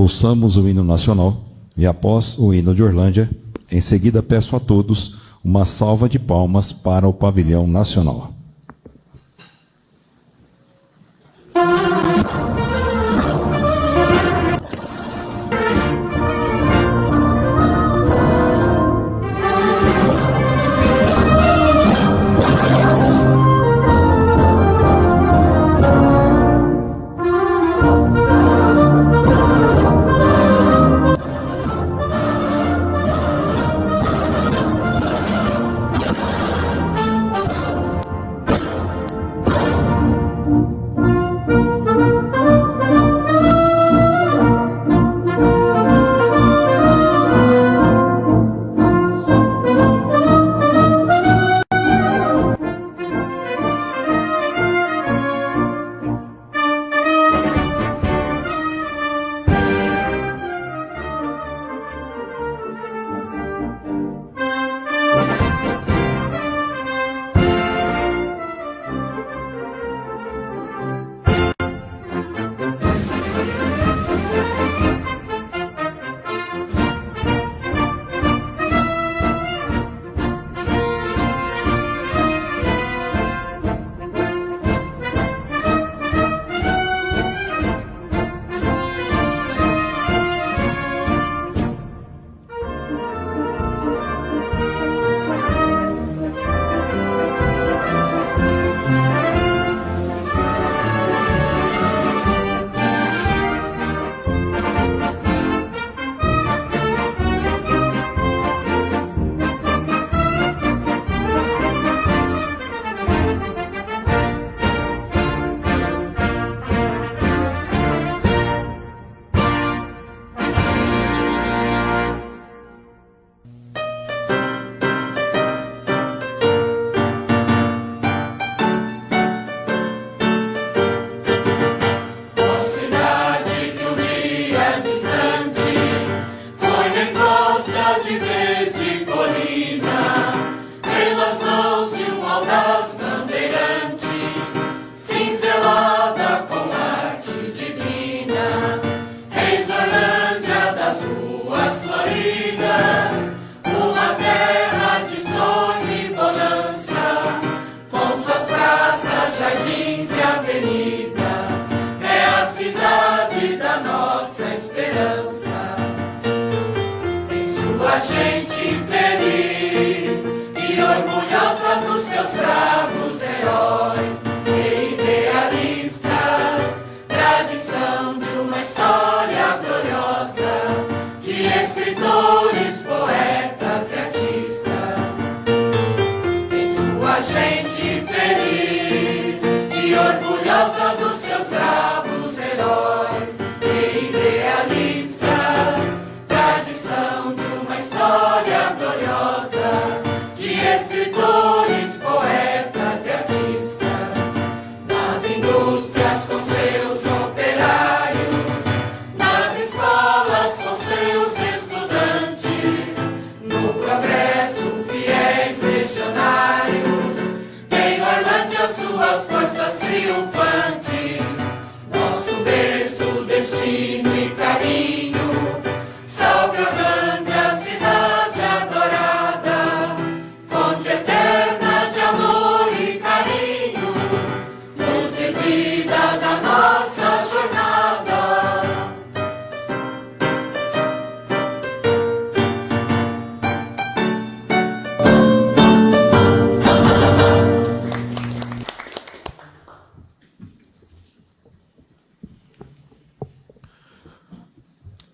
Ouçamos o hino nacional e, após o hino de Orlândia, em seguida peço a todos uma salva de palmas para o pavilhão nacional.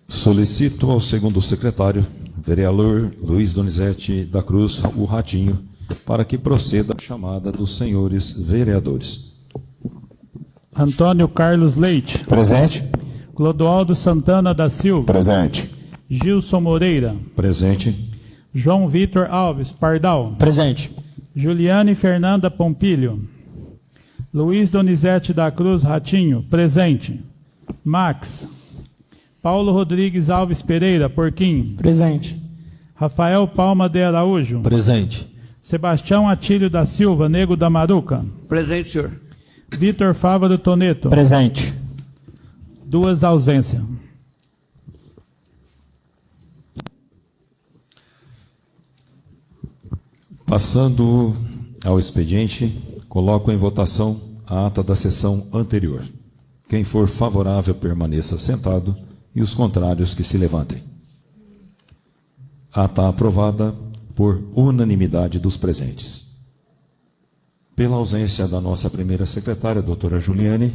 Solicito ao segundo secretário, vereador Luiz Donizete da Cruz, o Ratinho, para que proceda a chamada dos senhores vereadores. Antônio Carlos Leite. Presente. Clodoaldo Santana da Silva. Presente. Gilson Moreira. Presente. João Vitor Alves Pardal. Presente. Juliane Fernanda Pompilho. Luiz Donizete da Cruz Ratinho. Presente. Max. Paulo Rodrigues Alves Pereira Porquinho. Presente. Rafael Palma de Araújo. Presente. Sebastião Atílio da Silva Nego da Maruca. Presente, senhor. Vitor Fávaro Toneto. Presente. 2 ausências. Passando ao expediente, coloco em votação a ata da sessão anterior. Quem for favorável permaneça sentado e os contrários que se levantem. Ata aprovada por unanimidade dos presentes. Pela ausência da nossa primeira secretária, doutora Juliane,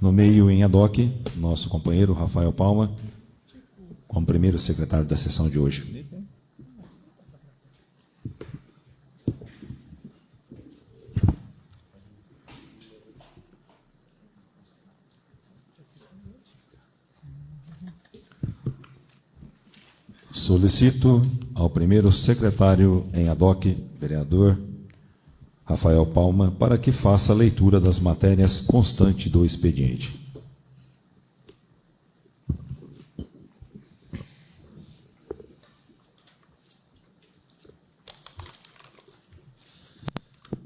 nomeio em ad hoc nosso companheiro Rafael Palma como primeiro secretário da sessão de hoje. Solicito ao primeiro secretário em ad hoc, vereador Rafael Palma, para que faça a leitura das matérias constante do expediente.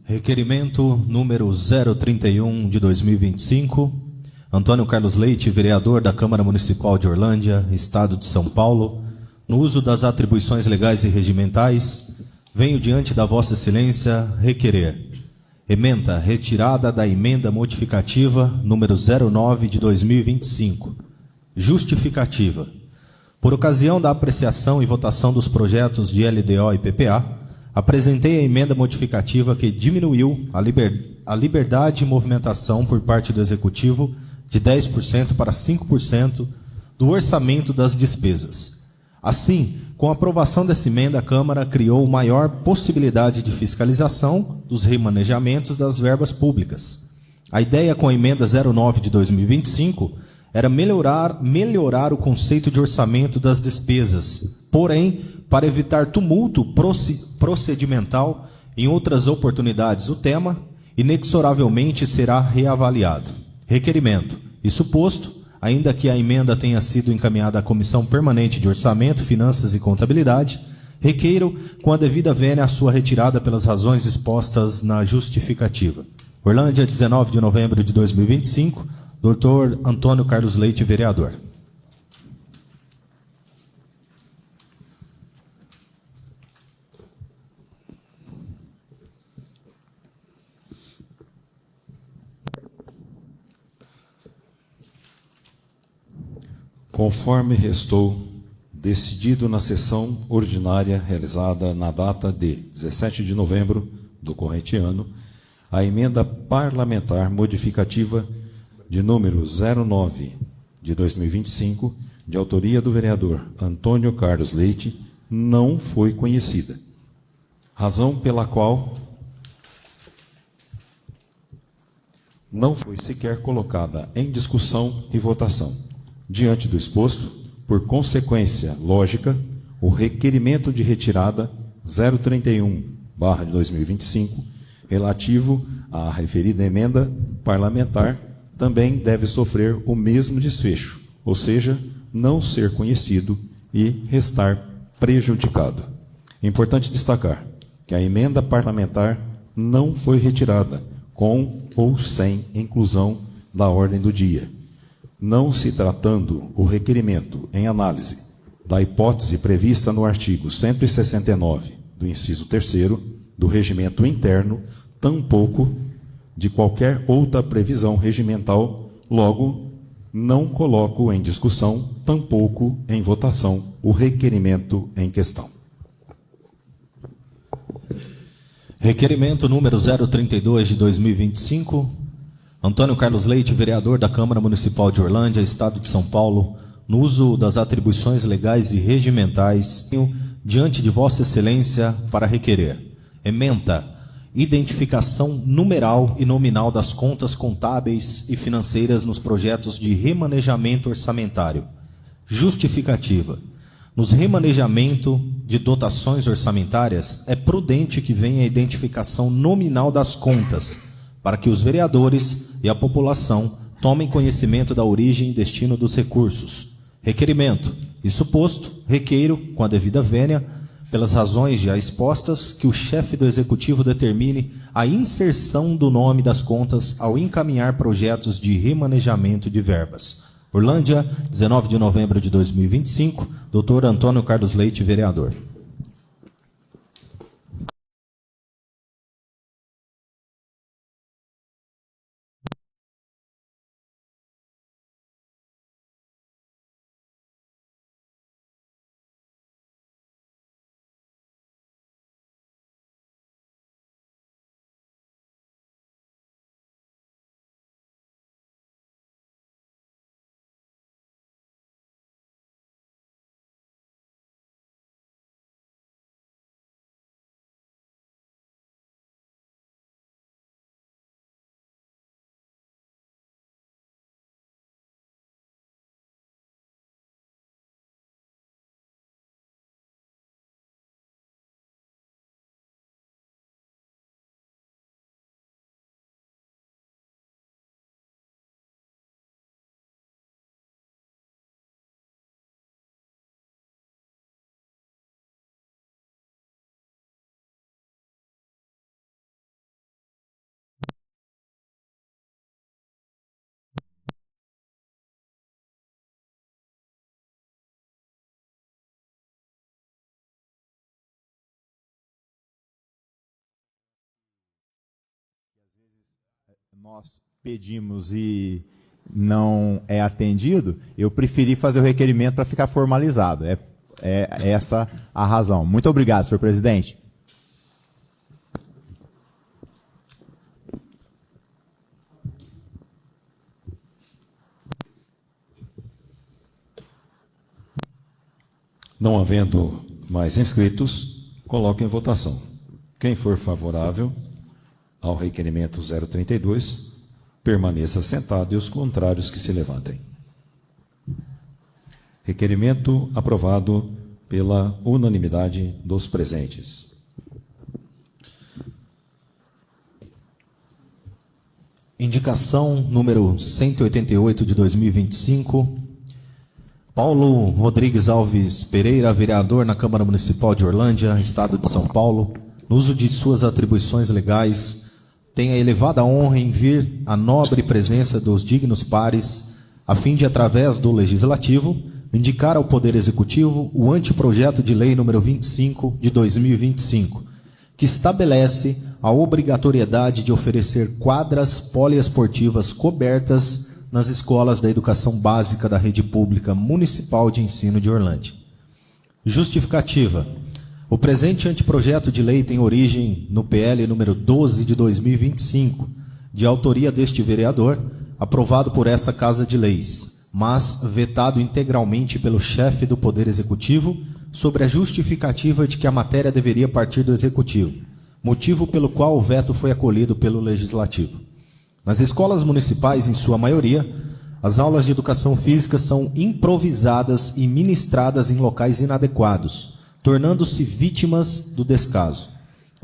Requerimento número 031 de 2025, Antônio Carlos Leite, vereador da Câmara Municipal de Orlândia, Estado de São Paulo, no uso das atribuições legais e regimentais, venho diante da Vossa Excelência requerer ementa retirada da emenda modificativa número 09 de 2025. Justificativa. Por ocasião da apreciação e votação dos projetos de LDO e PPA, apresentei a emenda modificativa que diminuiu a liberdade de movimentação por parte do Executivo de 10% para 5% do orçamento das despesas. Assim, com a aprovação dessa emenda, a Câmara criou maior possibilidade de fiscalização dos remanejamentos das verbas públicas. A ideia com a emenda 09 de 2025 era melhorar o conceito de orçamento das despesas. Porém, para evitar tumulto procedimental, em outras oportunidades o tema inexoravelmente será reavaliado. Requerimento. Isso posto, ainda que a emenda tenha sido encaminhada à Comissão Permanente de Orçamento, Finanças e Contabilidade, requeiro com a devida vênia a sua retirada pelas razões expostas na justificativa. Orlândia, 19 de novembro de 2025, Dr. Antônio Carlos Leite, vereador. Conforme restou decidido na sessão ordinária realizada na data de 17 de novembro do corrente ano, a emenda parlamentar modificativa de número 09 de 2025, de autoria do vereador Antônio Carlos Leite, não foi conhecida, razão pela qual não foi sequer colocada em discussão e votação. Diante do exposto, por consequência lógica, o requerimento de retirada 031/2025, relativo à referida emenda parlamentar, também deve sofrer o mesmo desfecho, ou seja, não ser conhecido e restar prejudicado. É importante destacar que a emenda parlamentar não foi retirada, com ou sem inclusão da ordem do dia. Não se tratando o requerimento em análise da hipótese prevista no artigo 169 do inciso 3º do regimento interno, tampouco de qualquer outra previsão regimental, logo não coloco em discussão, tampouco em votação, o requerimento em questão. Requerimento número 032 de 2025, Antônio Carlos Leite, vereador da Câmara Municipal de Orlândia, Estado de São Paulo, no uso das atribuições legais e regimentais, diante de Vossa Excelência para requerer ementa identificação numeral e nominal das contas contábeis e financeiras nos projetos de remanejamento orçamentário. Justificativa. Nos remanejamento de dotações orçamentárias, é prudente que venha a identificação nominal das contas, para que os vereadores e a população tomem conhecimento da origem e destino dos recursos. Requerimento. Isso posto, requeiro, com a devida vênia, pelas razões já expostas, que o chefe do Executivo determine a inserção do nome das contas ao encaminhar projetos de remanejamento de verbas. Orlândia, 19 de novembro de 2025, Dr. Antônio Carlos Leite, vereador. nós pedimos e não é atendido, eu preferi fazer o requerimento para ficar formalizado. É essa a razão. Muito obrigado, senhor presidente. Não havendo mais inscritos, coloco em votação. Quem for favorável ao requerimento 032, permaneça sentado e os contrários que se levantem. Requerimento aprovado pela unanimidade dos presentes. Indicação número 188 de 2025. Paulo Rodrigues Alves Pereira, vereador na Câmara Municipal de Orlândia, Estado de São Paulo, no uso de suas atribuições legais, tem a elevada honra em vir à nobre presença dos dignos pares, a fim de, através do Legislativo, indicar ao Poder Executivo o anteprojeto de lei número 25 de 2025, que estabelece a obrigatoriedade de oferecer quadras poliesportivas cobertas nas escolas da educação básica da rede pública municipal de ensino de Orlândia. Justificativa. O presente anteprojeto de lei tem origem no PL número 12 de 2025, de autoria deste vereador, aprovado por esta Casa de Leis, mas vetado integralmente pelo chefe do Poder Executivo, sobre a justificativa de que a matéria deveria partir do Executivo, motivo pelo qual o veto foi acolhido pelo Legislativo. Nas escolas municipais, em sua maioria, as aulas de educação física são improvisadas e ministradas em locais inadequados, tornando-se vítimas do descaso.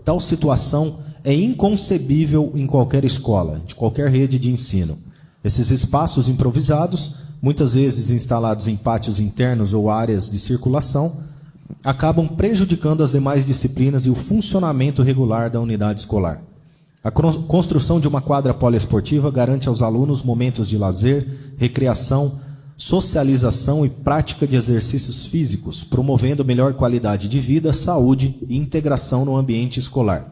Tal situação é inconcebível em qualquer escola, de qualquer rede de ensino. Esses espaços improvisados, muitas vezes instalados em pátios internos ou áreas de circulação, acabam prejudicando as demais disciplinas e o funcionamento regular da unidade escolar. A construção de uma quadra poliesportiva garante aos alunos momentos de lazer, recreação, socialização e prática de exercícios físicos, promovendo melhor qualidade de vida, saúde e integração no ambiente escolar.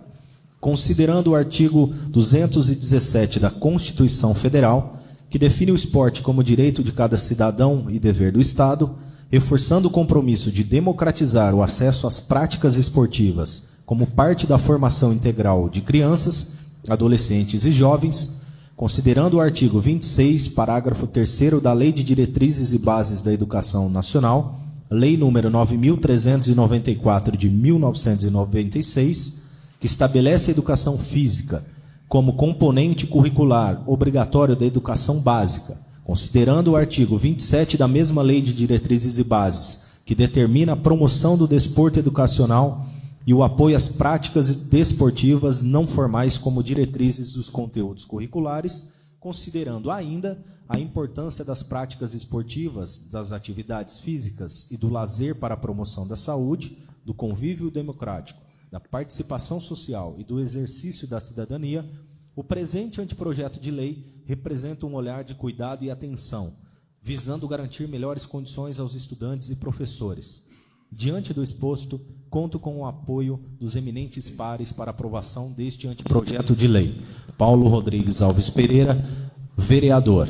Considerando o artigo 217 da Constituição Federal, que define o esporte como direito de cada cidadão e dever do Estado, reforçando o compromisso de democratizar o acesso às práticas esportivas como parte da formação integral de crianças, adolescentes e jovens, considerando o artigo 26, parágrafo 3º da Lei de Diretrizes e Bases da Educação Nacional, Lei número 9.394 de 1996, que estabelece a educação física como componente curricular obrigatório da educação básica, considerando o artigo 27 da mesma Lei de Diretrizes e Bases, que determina a promoção do desporto educacional e o apoio às práticas desportivas não formais como diretrizes dos conteúdos curriculares, considerando ainda a importância das práticas esportivas, das atividades físicas e do lazer para a promoção da saúde, do convívio democrático, da participação social e do exercício da cidadania, o presente anteprojeto de lei representa um olhar de cuidado e atenção, visando garantir melhores condições aos estudantes e professores. Diante do exposto, conto com o apoio dos eminentes pares para aprovação deste anteprojeto de lei. Paulo Rodrigues Alves Pereira, vereador.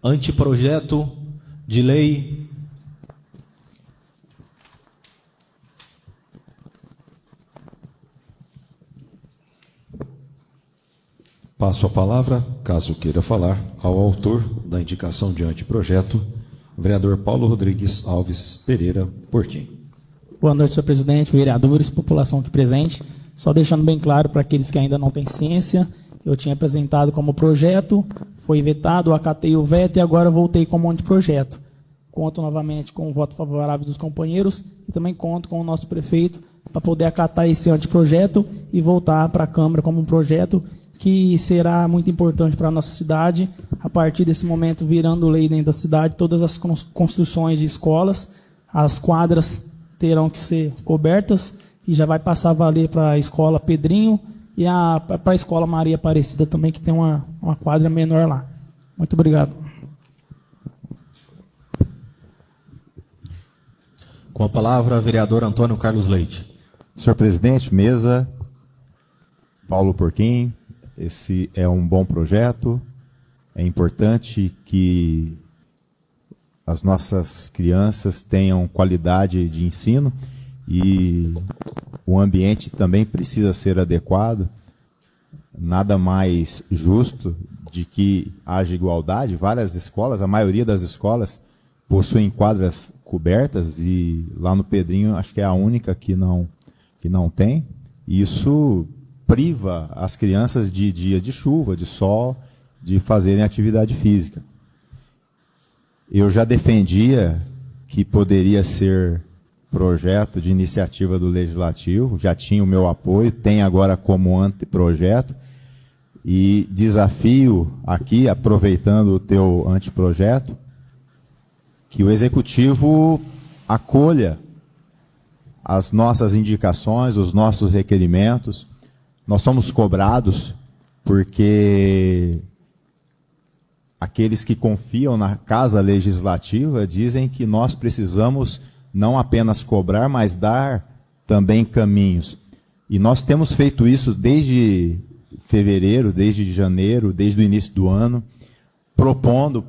Anteprojeto de lei Passo a palavra, caso queira falar, ao autor da indicação de anteprojeto, vereador Paulo Rodrigues Alves Pereira Porquim. Boa noite, senhor presidente, vereadores, população aqui presente. Só deixando bem claro para aqueles que ainda não têm ciência, eu tinha apresentado como projeto, foi vetado, acatei o veto e agora voltei como anteprojeto. Conto novamente com o voto favorável dos companheiros e também conto com o nosso prefeito para poder acatar esse anteprojeto e voltar para a Câmara como um projeto que será muito importante para a nossa cidade. A partir desse momento, virando lei dentro da cidade, todas as construções de escolas, as quadras terão que ser cobertas e já vai passar a valer para a escola Pedrinho e para a escola Maria Aparecida também, que tem uma quadra menor lá. Muito obrigado. Com a palavra, vereador Antônio Carlos Leite. Senhor presidente, mesa, Paulo Porquim, Esse é um bom projeto. É importante que as nossas crianças tenham qualidade de ensino e o ambiente também precisa ser adequado. Nada mais justo de que haja igualdade. Várias escolas, a maioria das escolas, possuem quadras cobertas e lá no Pedrinho acho que é a única que não tem. E isso priva as crianças de dia de chuva, de sol, de fazerem atividade física. Eu já defendia que poderia ser projeto de iniciativa do Legislativo, já tinha o meu apoio, tem agora como anteprojeto, e desafio aqui, aproveitando o teu anteprojeto, que o Executivo acolha as nossas indicações, os nossos requerimentos. Nós somos cobrados porque aqueles que confiam na Casa Legislativa dizem que nós precisamos não apenas cobrar, mas dar também caminhos. E nós temos feito isso desde fevereiro, desde janeiro, desde o início do ano, propondo,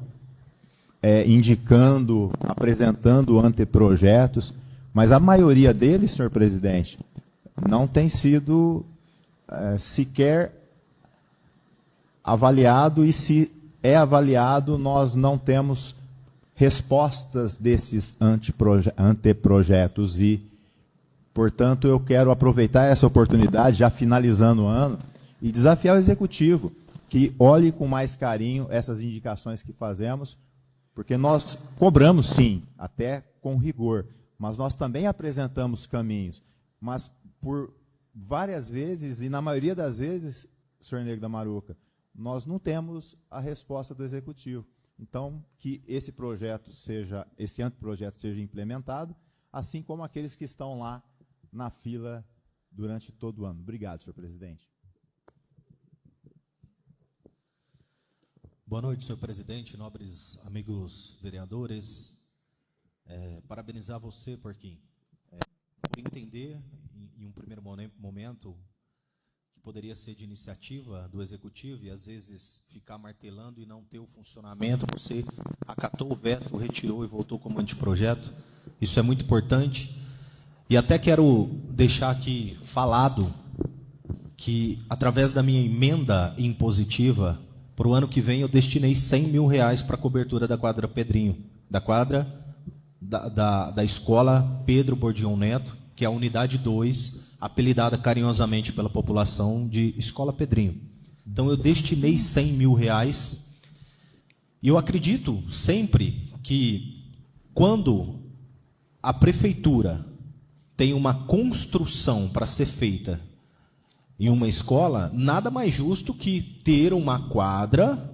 indicando, apresentando anteprojetos, mas a maioria deles, senhor presidente, não tem sido sequer avaliado, e se é avaliado, nós não temos respostas desses anteprojetos e, portanto, eu quero aproveitar essa oportunidade, já finalizando o ano, e desafiar o Executivo que olhe com mais carinho essas indicações que fazemos, porque nós cobramos, sim, até com rigor, mas nós também apresentamos caminhos, mas por várias vezes, e na maioria das vezes, senhor Negro da Maruca, nós não temos a resposta do Executivo. Então, que esse anteprojeto seja implementado, assim como aqueles que estão lá na fila durante todo o ano. Obrigado, senhor presidente. Boa noite, senhor presidente, nobres amigos vereadores. Parabenizar você, Porquinho, por entender, em um primeiro momento, que poderia ser de iniciativa do Executivo e, às vezes, ficar martelando e não ter o funcionamento. Você acatou o veto, retirou e voltou como anteprojeto. Isso é muito importante. E até quero deixar aqui falado que, através da minha emenda impositiva, para o ano que vem eu destinei R$100 mil para a cobertura da quadra Pedrinho, da quadra da escola Pedro Bordion Neto, que é a unidade 2, apelidada carinhosamente pela população de Escola Pedrinho. Então eu destinei R$100 mil, e eu acredito sempre que quando a prefeitura tem uma construção para ser feita em uma escola, nada mais justo que ter uma quadra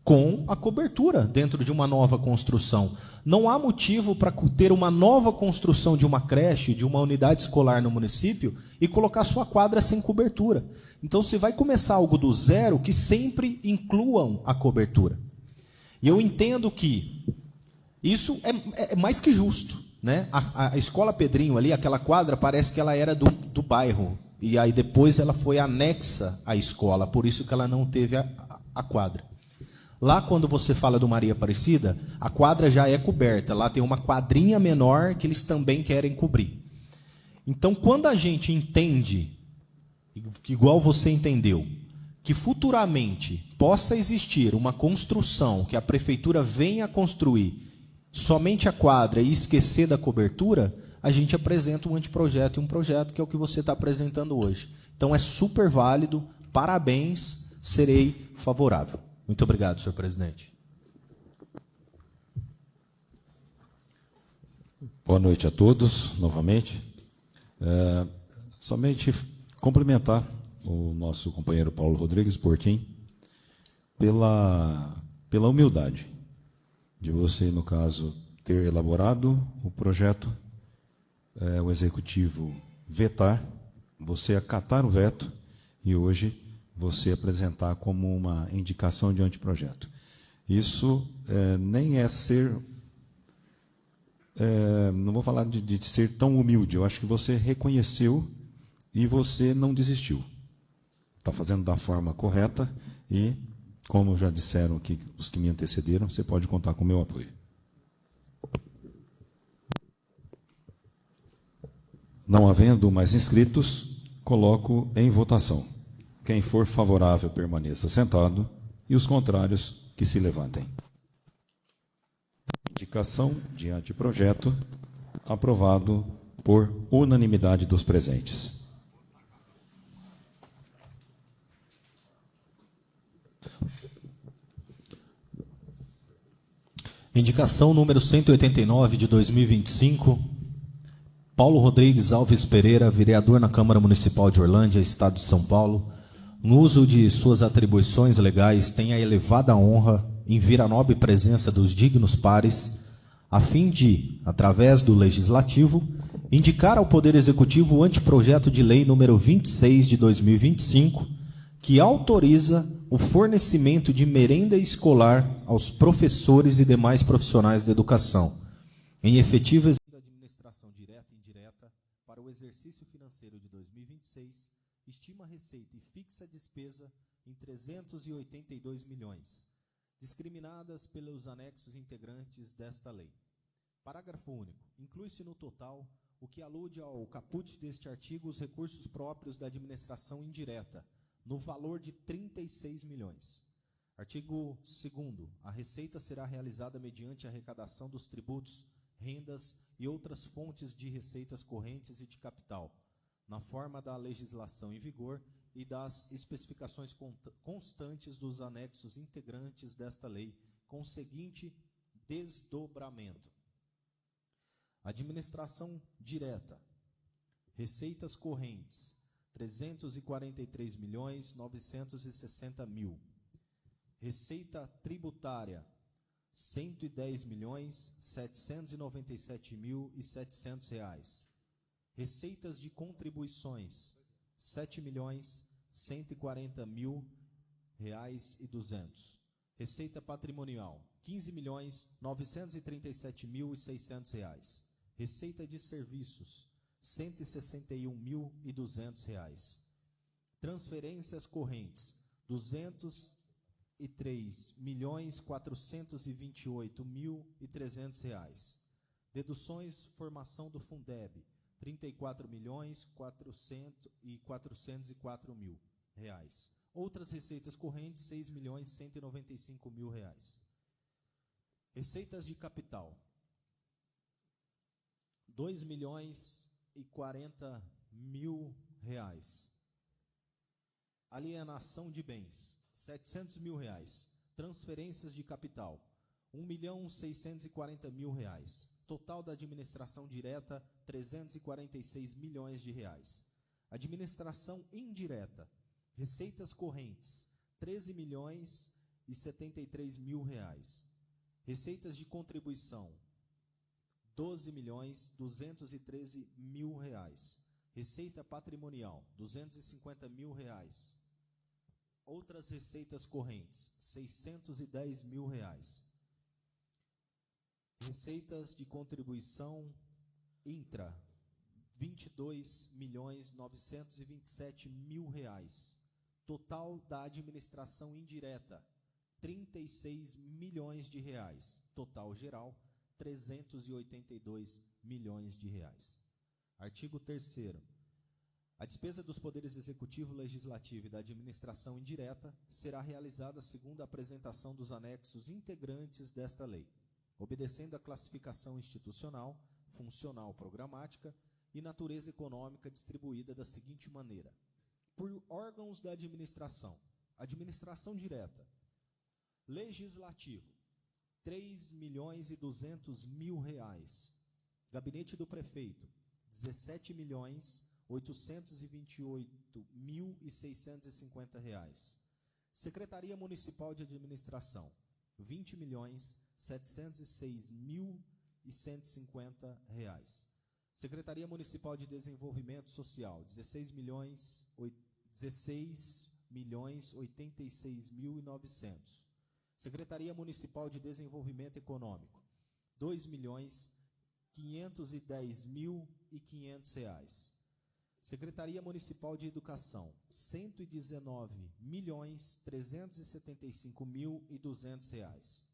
com a cobertura dentro de uma nova construção. Não há motivo para ter uma nova construção de uma creche, de uma unidade escolar no município e colocar sua quadra sem cobertura. Então, se vai começar algo do zero, que sempre incluam a cobertura. E eu entendo que isso é mais que justo, né? A Escola Pedrinho ali, aquela quadra, parece que ela era do bairro. E aí depois ela foi anexa à escola, por isso que ela não teve a quadra. Lá, quando você fala do Maria Aparecida, a quadra já é coberta. Lá tem uma quadrinha menor que eles também querem cobrir. Então, quando a gente entende, igual você entendeu, que futuramente possa existir uma construção que a prefeitura venha a construir somente a quadra e esquecer da cobertura, a gente apresenta um anteprojeto e um projeto, que é o que você está apresentando hoje. Então, é super válido, parabéns, serei favorável. Muito obrigado, senhor presidente. Boa noite a todos, novamente. Somente cumprimentar o nosso companheiro Paulo Rodrigues Porquim pela humildade de você, no caso, ter elaborado o projeto, o Executivo vetar, você acatar o veto e hoje você apresentar como uma indicação de anteprojeto. Isso nem é ser... não vou falar de ser tão humilde, eu acho que você reconheceu e você não desistiu. está fazendo da forma correta e, como já disseram aqui os que me antecederam, você pode contar com o meu apoio. Não havendo mais inscritos, coloco em votação. Quem for favorável, permaneça sentado, e os contrários, que se levantem. Indicação de anteprojeto, aprovado por unanimidade dos presentes. Indicação número 189 de 2025, Paulo Rodrigues Alves Pereira, vereador na Câmara Municipal de Orlândia, Estado de São Paulo, no uso de suas atribuições legais, tem a elevada honra em vir à nobre presença dos dignos pares, a fim de, através do Legislativo, indicar ao Poder Executivo o anteprojeto de lei número 26 de 2025, que autoriza o fornecimento de merenda escolar aos professores e demais profissionais da educação, em efetiva execução da administração direta e indireta para o exercício financeiro de 2026, estima a receita e fixa a despesa em 382 milhões, discriminadas pelos anexos integrantes desta lei. Parágrafo único. Inclui-se no total o que alude ao caput deste artigo os recursos próprios da administração indireta, no valor de 36 milhões. Artigo 2º. A receita será realizada mediante a arrecadação dos tributos, rendas e outras fontes de receitas correntes e de capital, na forma da legislação em vigor e das especificações constantes dos anexos integrantes desta lei, com o seguinte desdobramento. Administração direta, receitas correntes, 343.960.000. Receita tributária, 110.797.700 reais. Receitas de contribuições, 7.140.000 reais e 200. Receita patrimonial, 15.937.600 reais. Receita de serviços, 161.200 reais. Transferências correntes, 203.428.300 reais. Deduções, formação do Fundeb, 34.404.000 reais. Outras receitas correntes, 6.195.000 reais. Receitas de capital, 2.040.000 reais. Alienação de bens, 700.000 reais. Transferências de capital, 1.640.000 reais. Total da administração direta, 346 milhões de reais. Administração indireta, receitas correntes, 13.073.000 reais. Receitas de contribuição, 12.213.000 reais. Receita patrimonial, 250.000 reais. Outras receitas correntes, 610.000 reais. Receitas de contribuição intra, 22.927.000 reais. Total da administração indireta, 36 milhões de reais. Total geral, 382 milhões de reais. Artigo 3º. A despesa dos poderes executivo, legislativo e da administração indireta será realizada segundo a apresentação dos anexos integrantes desta lei, obedecendo a classificação institucional, funcional, programática e natureza econômica distribuída da seguinte maneira: por órgãos da administração, administração direta, legislativo, 3.200.000 reais. Gabinete do prefeito, 17.828.650 reais. Secretaria Municipal de Administração, 20.706.150 reais. Secretaria Municipal de Desenvolvimento Social, 16.086.900. Secretaria Municipal de Desenvolvimento Econômico, 2.510.500 reais. Secretaria Municipal de Educação, R$ 119.375.200.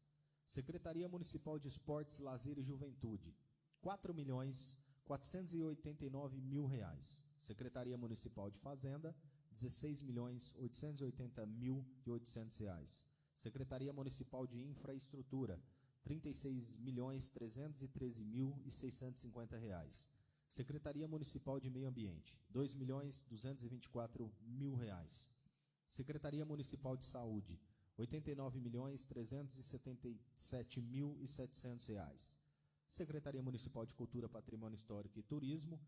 Secretaria Municipal de Esportes, Lazer e Juventude, R$ 4.489.000. Secretaria Municipal de Fazenda, R$ 16.880.800. Secretaria Municipal de Infraestrutura, R$ 36.313.650. Secretaria Municipal de Meio Ambiente, R$ 2.224.000. Secretaria Municipal de Saúde, R$ 89.377.700. Secretaria Municipal de Cultura, Patrimônio Histórico e Turismo,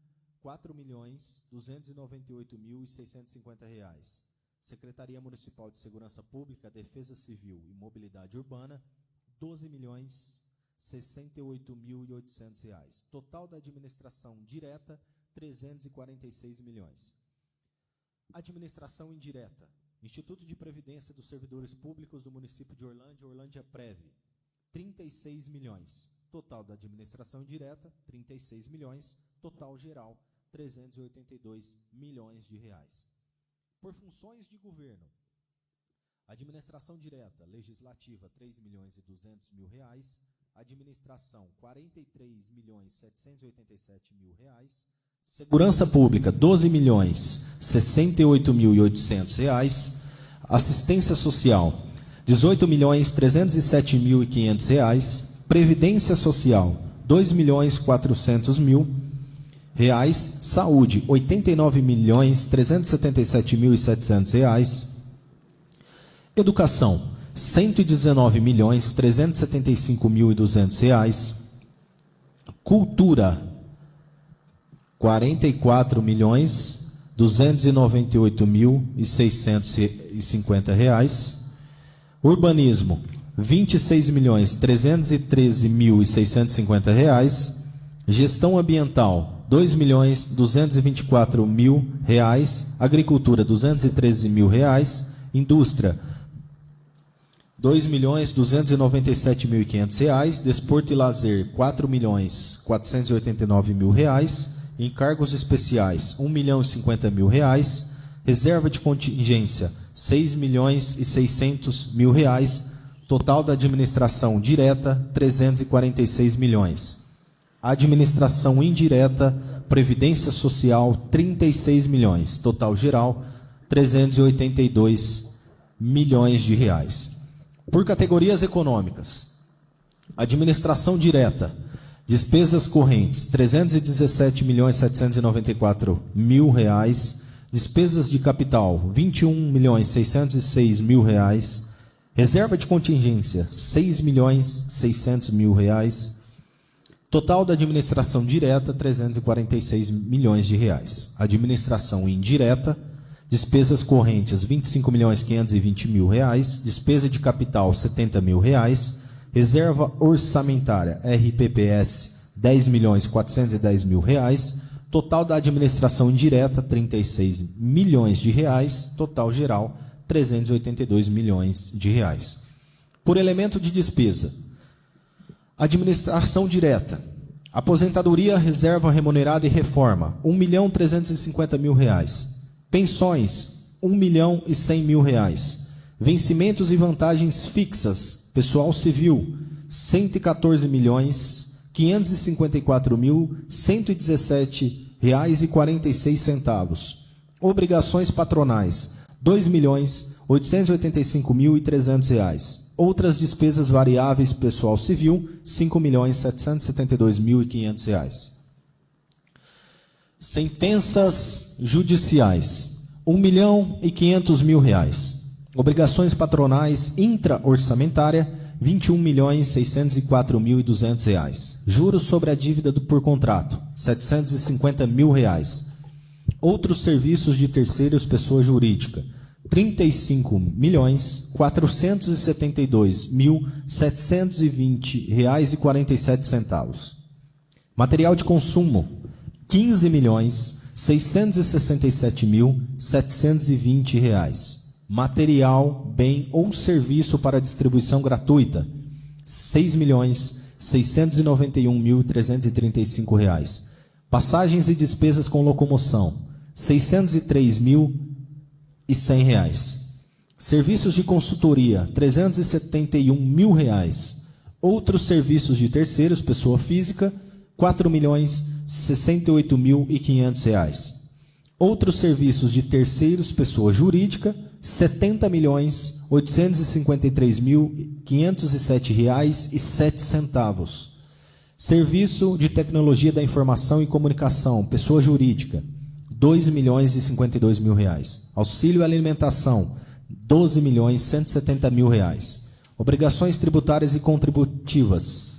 R$ 4.298.650. Secretaria Municipal de Segurança Pública, Defesa Civil e Mobilidade Urbana, R$ 12.068.800. Total da administração direta, R$ 346 milhões. Administração indireta. Instituto de Previdência dos Servidores Públicos do município de Orlândia, Orlândia Prev, R$ 36 milhões. Total da administração indireta, 36 milhões. Total geral, 382 milhões de reais. Por funções de governo, administração direta, legislativa, 3 milhões e 200 mil reais. Administração, 43 milhões 787 mil reais. Segurança Pública, 12 milhões 68.800 reais. Assistência Social, 18 milhões 307.500 reais. Previdência Social, 2 milhões 400 mil reais. Saúde, 89 milhões 377.700 reais. Educação, 119 milhões 375.200 reais. Cultura, 44 milhões 298.650 reais. Urbanismo, 26 milhões 313.650 reais. Gestão ambiental, 2 milhões 224 mil reais. Agricultura, 213 mil reais. Indústria, 2 milhões 297.500 reais. Desporto e lazer, 4 milhões 489 mil reais. Encargos especiais, 1 milhão e 50 mil reais. Reserva de contingência, 6 milhões e 600 mil reais. Total da administração direta, 346 milhões. Administração indireta, Previdência Social, 36 milhões. Total geral, 382 milhões de reais. Por categorias econômicas, administração direta, despesas correntes, 317 milhões 794 mil reais. Despesas de capital, 21 milhões 606 mil reais. Reserva de contingência, 6 milhões 600 mil reais. Total da administração direta, 346 milhões de reais. Administração indireta, despesas correntes, 25 milhões 520 mil reais. Despesa de capital, 70 mil reais. Reserva orçamentária, RPPS, 10 milhões 410 mil reais. Total da administração indireta, 36 milhões de reais. Total geral, 382 milhões de reais. Por elemento de despesa, administração direta, aposentadoria, reserva remunerada e reforma, 1 milhão 350 mil reais. Pensões, 1 milhão e 100 mil reais. Vencimentos e vantagens fixas, pessoal civil, 114 milhões 554 mil 117 reais e 46 centavos. Obrigações patronais, 2 milhões 885 mil e 300 reais. Outras despesas variáveis pessoal civil, 5 milhões 772 mil e 500 reais. Sentenças judiciais, 1 milhão e 500 mil reais. Obrigações patronais intra-orçamentária, 21 milhões 604 mil e 200 reais. Juros sobre a dívida por contrato, 750 mil reais. Outros serviços de terceiros pessoa jurídica, 35 milhões 472 mil 720 reais e 47 centavos. Material de consumo, 15 milhões 667 mil 720 reais. Material, bem ou serviço para distribuição gratuita, 6 milhões 691 mil 335 reais. Passagens e despesas com locomoção, R$603.100. Serviços de consultoria, R$371.000. Outros serviços de terceiros, pessoa física, R$4.068.500. Outros serviços de terceiros, pessoa jurídica, R$70.853.507,07. Serviço de tecnologia da informação e comunicação, pessoa jurídica, R$2.052.000. Auxílio alimentação, R$12.170.000. Obrigações tributárias e contributivas,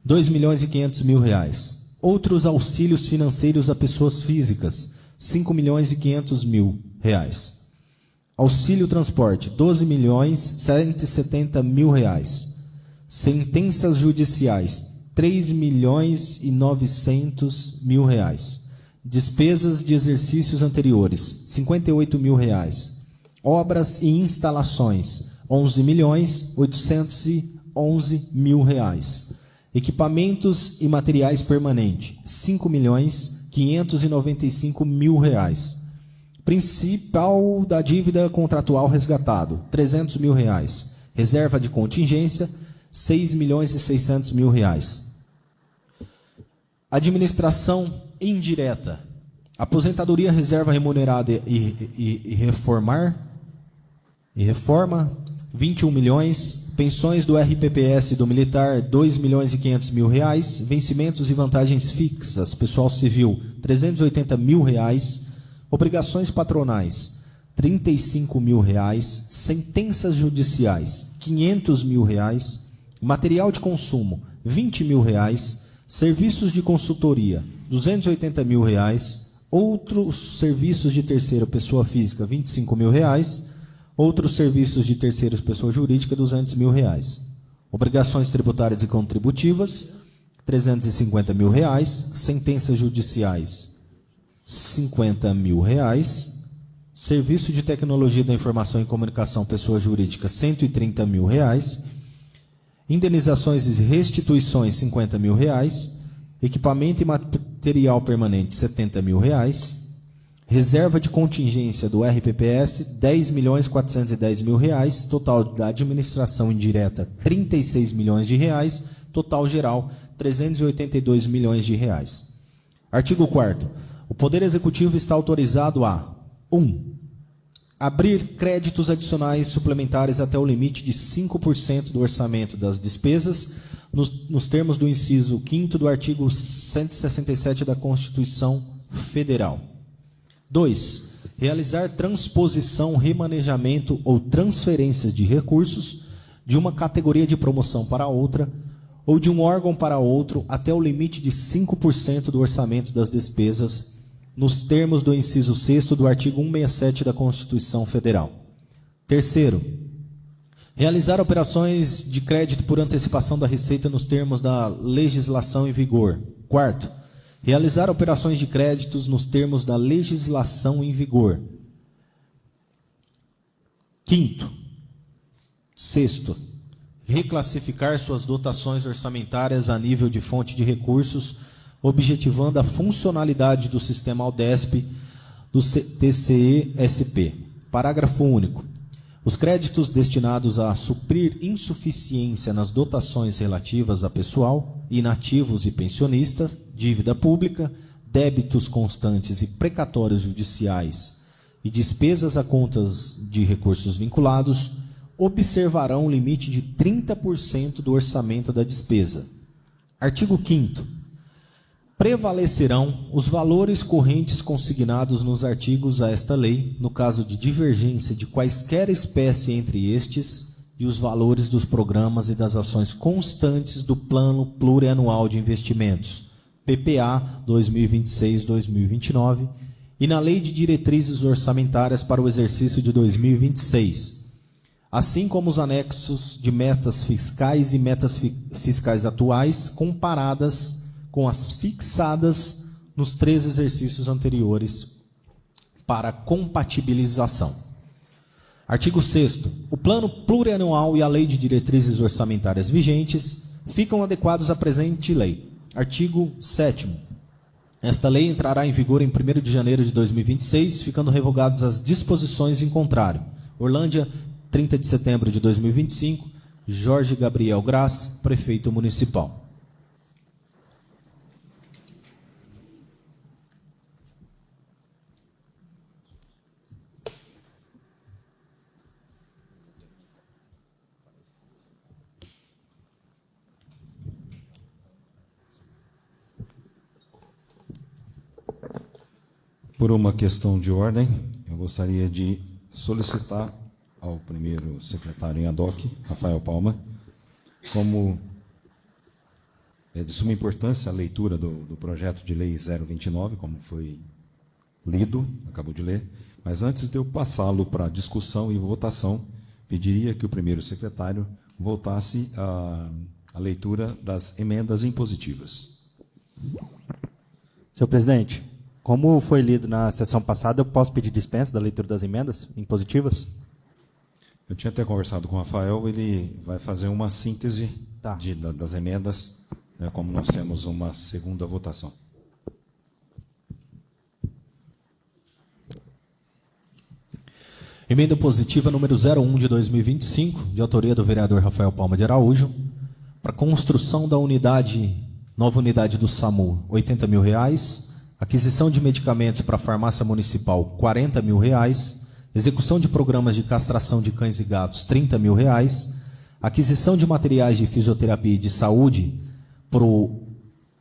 R$2.500.000. Outros auxílios financeiros a pessoas físicas, R$5.500.000. Auxílio transporte, R$12.170.000. Sentenças judiciais, R$3.900.000. Despesas de exercícios anteriores, R$58.000. Obras e instalações, R$11.811.000. Equipamentos e materiais permanentes, R$5.595.000. Principal da dívida contratual resgatado, R$300.000. Reserva de contingência, R$6.600.000. Administração indireta. Aposentadoria, reserva remunerada e reforma, R$21 milhões. Pensões do RPPS do militar, R$2.500.000. Vencimentos e vantagens fixas, pessoal civil, R$380.000. Obrigações patronais, R$35.000. Sentenças judiciais, R$500.000. Material de consumo, R$20.000. Serviços de consultoria, R$280.000. Outros serviços de terceiro, pessoa física, R$25.000. Outros serviços de terceiros, pessoa jurídica, R$200.000. Obrigações tributárias e contributivas, R$350.000. Sentenças judiciais, R$50.000. Serviço de tecnologia da informação e comunicação, pessoa jurídica, R$130.000. Indenizações e restituições, R$50.000. Equipamento e material permanente, R$70.000. Reserva de contingência do RPPS, R$10.410.000. Total da administração indireta, R$36 milhões. Total geral, R$382 milhões. Artigo 4º. O Poder Executivo está autorizado a 1. Abrir créditos adicionais suplementares até o limite de 5% do orçamento das despesas, nos termos do inciso 5º do artigo 167 da Constituição Federal. 2. Realizar transposição, remanejamento ou transferências de recursos de uma categoria de promoção para outra ou de um órgão para outro até o limite de 5% do orçamento das despesas, nos termos do inciso 6º do artigo 167 da Constituição Federal. 3. Realizar operações de crédito por antecipação da receita nos termos da legislação em vigor. 4. Realizar operações de créditos nos termos da legislação em vigor. 5. 6. Reclassificar suas dotações orçamentárias a nível de fonte de recursos, objetivando a funcionalidade do sistema Aldesp do TCE-SP. Parágrafo único. Os créditos destinados a suprir insuficiência nas dotações relativas a pessoal, inativos e pensionistas, dívida pública, débitos constantes e precatórios judiciais e despesas a contas de recursos vinculados, observarão um limite de 30% do orçamento da despesa. Artigo 5º. Prevalecerão os valores correntes consignados nos artigos a esta lei, no caso de divergência de quaisquer espécie entre estes, e os valores dos programas e das ações constantes do Plano Plurianual de Investimentos, PPA 2026-2029, e na Lei de Diretrizes Orçamentárias para o exercício de 2026, assim como os anexos de metas fiscais e metas fiscais atuais, comparadas com as fixadas nos 3 exercícios anteriores para compatibilização. Artigo 6º. O Plano Plurianual e a Lei de Diretrizes Orçamentárias vigentes ficam adequados à presente lei. Artigo 7º. Esta lei entrará em vigor em 1º de janeiro de 2026, ficando revogadas as disposições em contrário. Orlândia, 30 de setembro de 2025, Jorge Gabriel Graz, prefeito municipal. Por uma questão de ordem, eu gostaria de solicitar ao primeiro secretário em ad hoc, Rafael Palma, como é de suma importância a leitura do projeto de lei 029, como foi lido, acabou de ler, mas antes de eu passá-lo para discussão e votação, pediria que o primeiro secretário voltasse à leitura das emendas impositivas. Senhor presidente, como foi lido na sessão passada, eu posso pedir dispensa da leitura das emendas impositivas? Eu tinha até conversado com o Rafael, ele vai fazer uma síntese Tá. das emendas, né, como nós temos uma segunda votação. Emenda positiva número 01 de 2025, de autoria do vereador Rafael Palma de Araújo, para construção da nova unidade do SAMU, R$80 mil, aquisição de medicamentos para a farmácia municipal, R$40 mil, execução de programas de castração de cães e gatos, R$30 mil, aquisição de materiais de fisioterapia e de saúde para o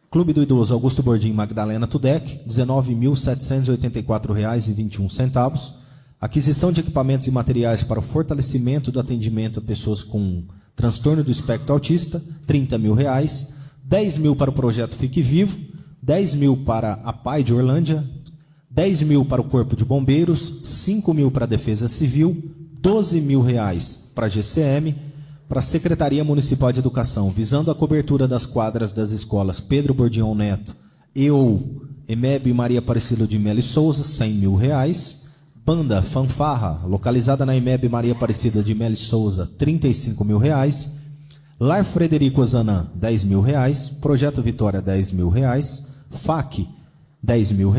Clube do Idoso Augusto Bordim Magdalena Tudek, R$19.784,21, aquisição de equipamentos e materiais para o fortalecimento do atendimento a pessoas com transtorno do espectro autista, R$30 mil, R$10 mil para o projeto Fique Vivo, R$10 mil para a PAI de Orlândia, R$10 mil para o Corpo de Bombeiros, R$5 mil para a Defesa Civil, R$12 mil para a GCM, para a Secretaria Municipal de Educação, visando a cobertura das quadras das escolas Pedro Bordion Neto e ou EMEB Maria Aparecida de Melo e Souza, R$100 mil. Banda Fanfarra, localizada na EMEB Maria Aparecida de Melo e Souza, R$35 mil. Lar Frederico Ozanam, R$10 mil. Projeto Vitória, R$10 mil. FAC, R$10 mil.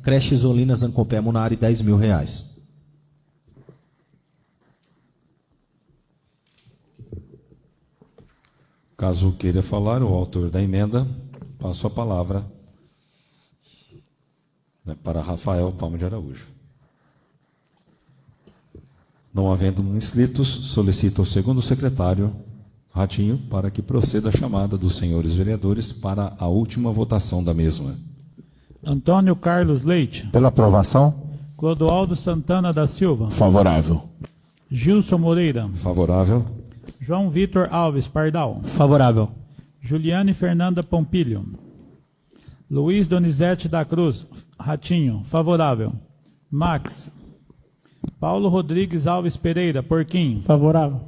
Creche Isolina Zancopé Munari, R$10 mil. Caso queira falar, o autor da emenda, passo a palavra, né, para Rafael Palma de Araújo. Não havendo inscritos, solicito ao segundo secretário, Ratinho, para que proceda a chamada dos senhores vereadores para a última votação da mesma. Antônio Carlos Leite. Pela aprovação? Clodoaldo Santana da Silva. Favorável. Gilson Moreira. Favorável. João Vitor Alves Pardal. Favorável. Juliane Fernanda Pompilho. Luiz Donizete da Cruz. Ratinho. Favorável. Max. Paulo Rodrigues Alves Pereira. Porquinho. Favorável.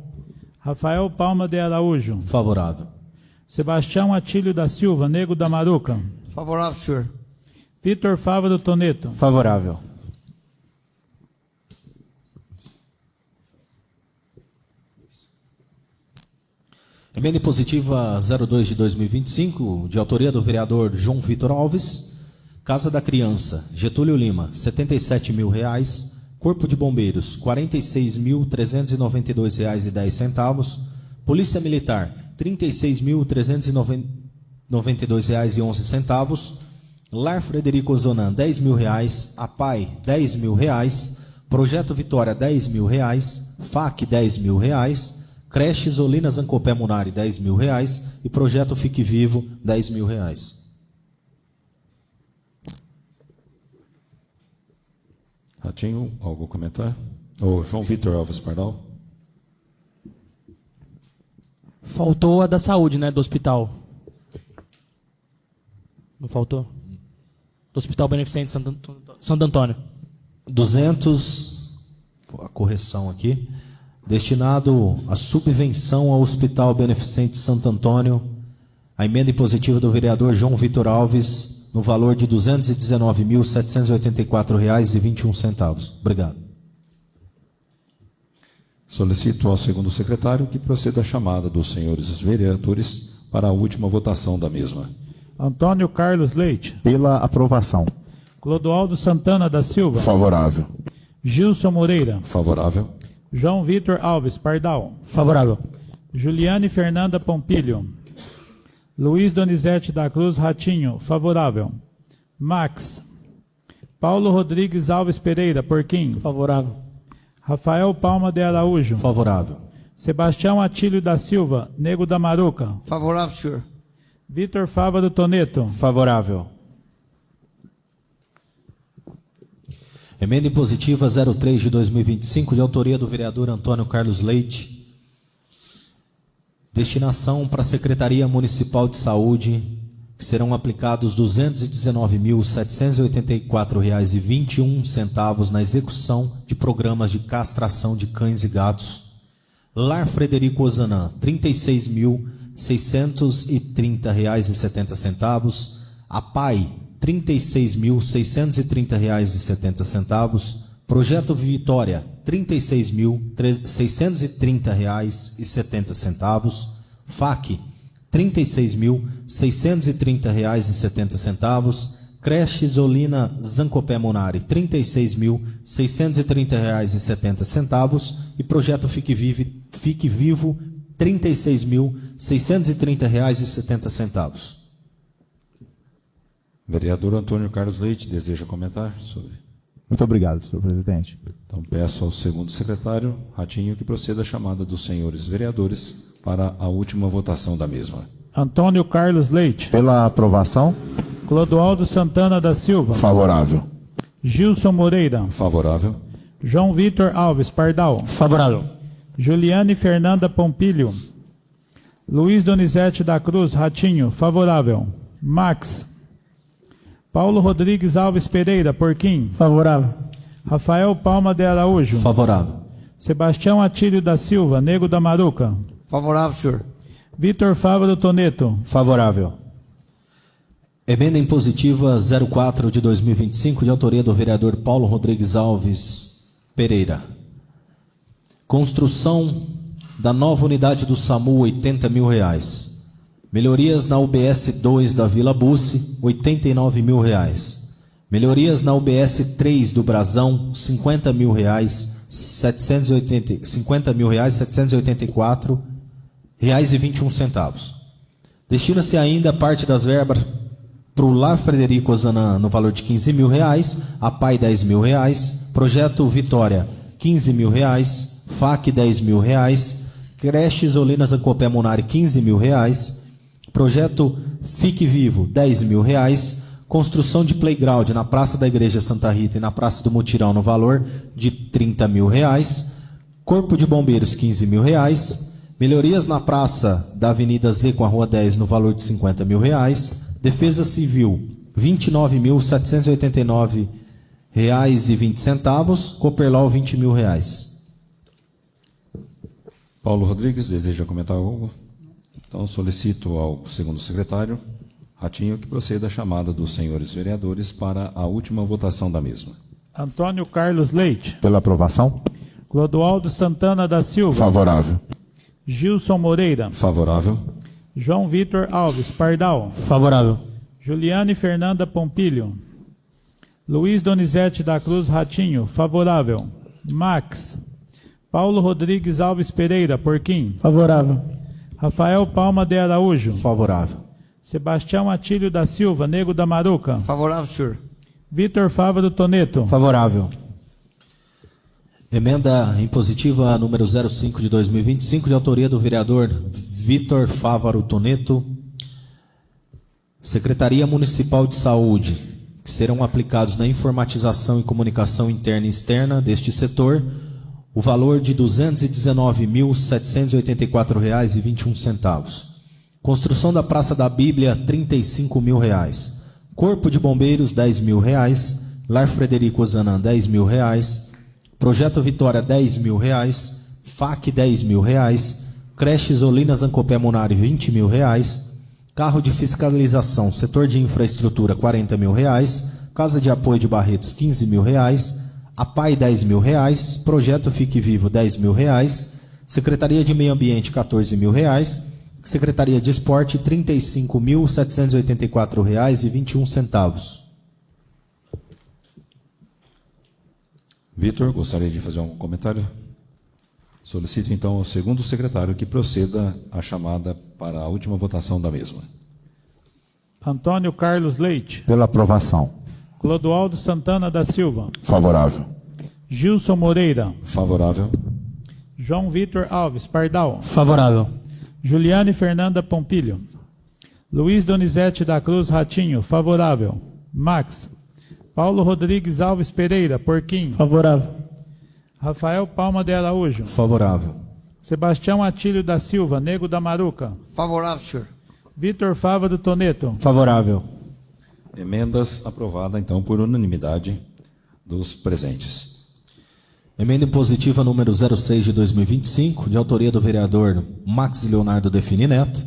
Rafael Palma de Araújo. Favorável. Sebastião Atílio da Silva, Nego da Maruca. Favorável, senhor. Vitor Fávaro Toneto. Favorável. Emenda impositiva 02 de 2025, de autoria do vereador João Vitor Alves. Casa da Criança, Getúlio Lima, R$77 mil. Corpo de Bombeiros, R$46.392,10. Polícia Militar, R$36.392,11. Lar Frederico Ozanam, R$10 mil. APAI, R$10 mil. Projeto Vitória, R$10 mil. FAC, R$10 mil. Creche Isolina Zancopé Munari, R$10 mil. E Projeto Fique Vivo, R$10 mil. Ratinho, algum comentário? Ô, João Vitor Alves Pardal. Faltou a da saúde, né, do hospital. Não faltou? Do Hospital Beneficente Santo Antônio. 200, a correção aqui, destinado à subvenção ao Hospital Beneficente Santo Antônio, a emenda impositiva do vereador João Vitor Alves, no valor de R$ 219.784,21. Obrigado. Solicito ao segundo secretário que proceda a chamada dos senhores vereadores para a última votação da mesma. Antônio Carlos Leite. Pela aprovação. Clodoaldo Santana da Silva. Favorável. Gilson Moreira. Favorável. João Vitor Alves Pardal. Favorável. Juliane Fernanda Pompilho. Luiz Donizete da Cruz Ratinho. Favorável. Max. Paulo Rodrigues Alves Pereira. Porquim. Favorável. Rafael Palma de Araújo. Favorável. Sebastião Atílio da Silva. Nego da Maruca. Favorável, senhor. Vitor Fávaro Toneto. Favorável. Emenda impositiva 03 de 2025, de autoria do vereador Antônio Carlos Leite. Destinação para a Secretaria Municipal de Saúde, que serão aplicados R$ 219.784,21 na execução de programas de castração de cães e gatos. Lar Frederico Ozanam, R$ 36.630,70. A PAI, R$ 36.630,70. Projeto Vitória, R$ 36.630,70. FAC, R$ 36.630,70. Creche Zolina Zancopé Munari, R$ 36.630,70. E Projeto Fique Vivo, R$ 36.630,70. Vereador Antônio Carlos Leite, deseja comentar sobre? Muito obrigado, senhor presidente. Então peço ao segundo secretário, Ratinho, que proceda a chamada dos senhores vereadores para a última votação da mesma. Antônio Carlos Leite. Pela aprovação. Clodoaldo Santana da Silva. Favorável. Gilson Moreira. Favorável. João Vitor Alves Pardal. Favorável. Juliane Fernanda Pompilho. Luiz Donizete da Cruz Ratinho. Favorável. Max. Paulo Rodrigues Alves Pereira. Porquim. Favorável. Rafael Palma de Araújo. Favorável. Sebastião Atílio da Silva. Nego da Maruca. Favorável, senhor. Vitor Fávaro Toneto. Favorável. Emenda impositiva 04 de 2025, de autoria do vereador Paulo Rodrigues Alves Pereira. Construção da nova unidade do SAMU, R$ 80 mil. Melhorias na UBS 2 da Vila Bussi, R$ 89 mil. Melhorias na UBS 3 do Brasão, R$ 50 mil, 784,21 centavos. Destina-se ainda parte das verbas para o Lar Frederico Ozanam no valor de R$ 15 mil, a PAI R$ 10 mil, Projeto Vitória R$ 15 mil, FAC R$ 10 mil, Creche Zolina Zancopé Munari R$ 15 mil, Projeto Fique Vivo R$ 10 mil, construção de playground na Praça da Igreja Santa Rita e na Praça do Mutirão no valor de R$ 30 mil, Corpo de Bombeiros R$ 15 mil, melhorias na Praça da Avenida Z com a Rua 10 no valor de R$ 50 mil, Defesa Civil R$ 29.789,20, Cooperlol R$ 20 mil. Paulo Rodrigues, deseja comentar algo? Então solicito ao segundo secretário, Ratinho, que proceda a chamada dos senhores vereadores para a última votação da mesma. Antônio Carlos Leite. Pela aprovação. Clodoaldo Santana da Silva. Favorável. Gilson Moreira. Favorável. João Vitor Alves Pardal. Favorável. Juliane Fernanda Pompilho. Luiz Donizete da Cruz Ratinho. Favorável. Max. Paulo Rodrigues Alves Pereira. Porquim. Favorável. Rafael Palma de Araújo. Favorável. Sebastião Atílio da Silva. Nego da Maruca. Favorável, senhor. Vitor Fávaro Toneto. Favorável. Emenda impositiva número 05 de 2025, de autoria do vereador Vitor Fávaro Toneto. Secretaria Municipal de Saúde, que serão aplicados na informatização e comunicação interna e externa deste setor, o valor de R$ 219.784,21. Construção da Praça da Bíblia, R$ 35 mil. Corpo de Bombeiros, R$ 10 mil. Lar Frederico Ozanam, R$ 10 mil. Projeto Vitória, R$ 10 mil. FAC, R$ 10 mil. Creche Zolina Zancopé Munari, R$ 20 mil. Carro de fiscalização, setor de infraestrutura, R$ 40 mil. Casa de apoio de Barretos, R$ 15 mil. A PAI, R$ 10 mil. Projeto Fique Vivo, R$ 10 mil. Secretaria de Meio Ambiente, R$ 14 mil. Secretaria de Esporte, R$ 35.784,21. Vitor, gostaria de fazer um comentário? Solicito então ao segundo secretário que proceda à chamada para a última votação da mesma. Antônio Carlos Leite. Pela aprovação. Clodoaldo Santana da Silva. Favorável. Gilson Moreira. Favorável. João Vitor Alves Pardal. Favorável. Juliane Fernanda Pompilho. Luiz Donizete da Cruz Ratinho. Favorável. Max. Paulo Rodrigues Alves Pereira. Porquinho. Favorável. Rafael Palma de Araújo. Favorável. Sebastião Atílio da Silva. Nego da Maruca. Favorável, senhor. Vitor Fava do Toneto. Favorável. Emendas aprovada então por unanimidade dos presentes. Emenda impositiva número 06 de 2025, de autoria do vereador Max Leonardo Defini Neto.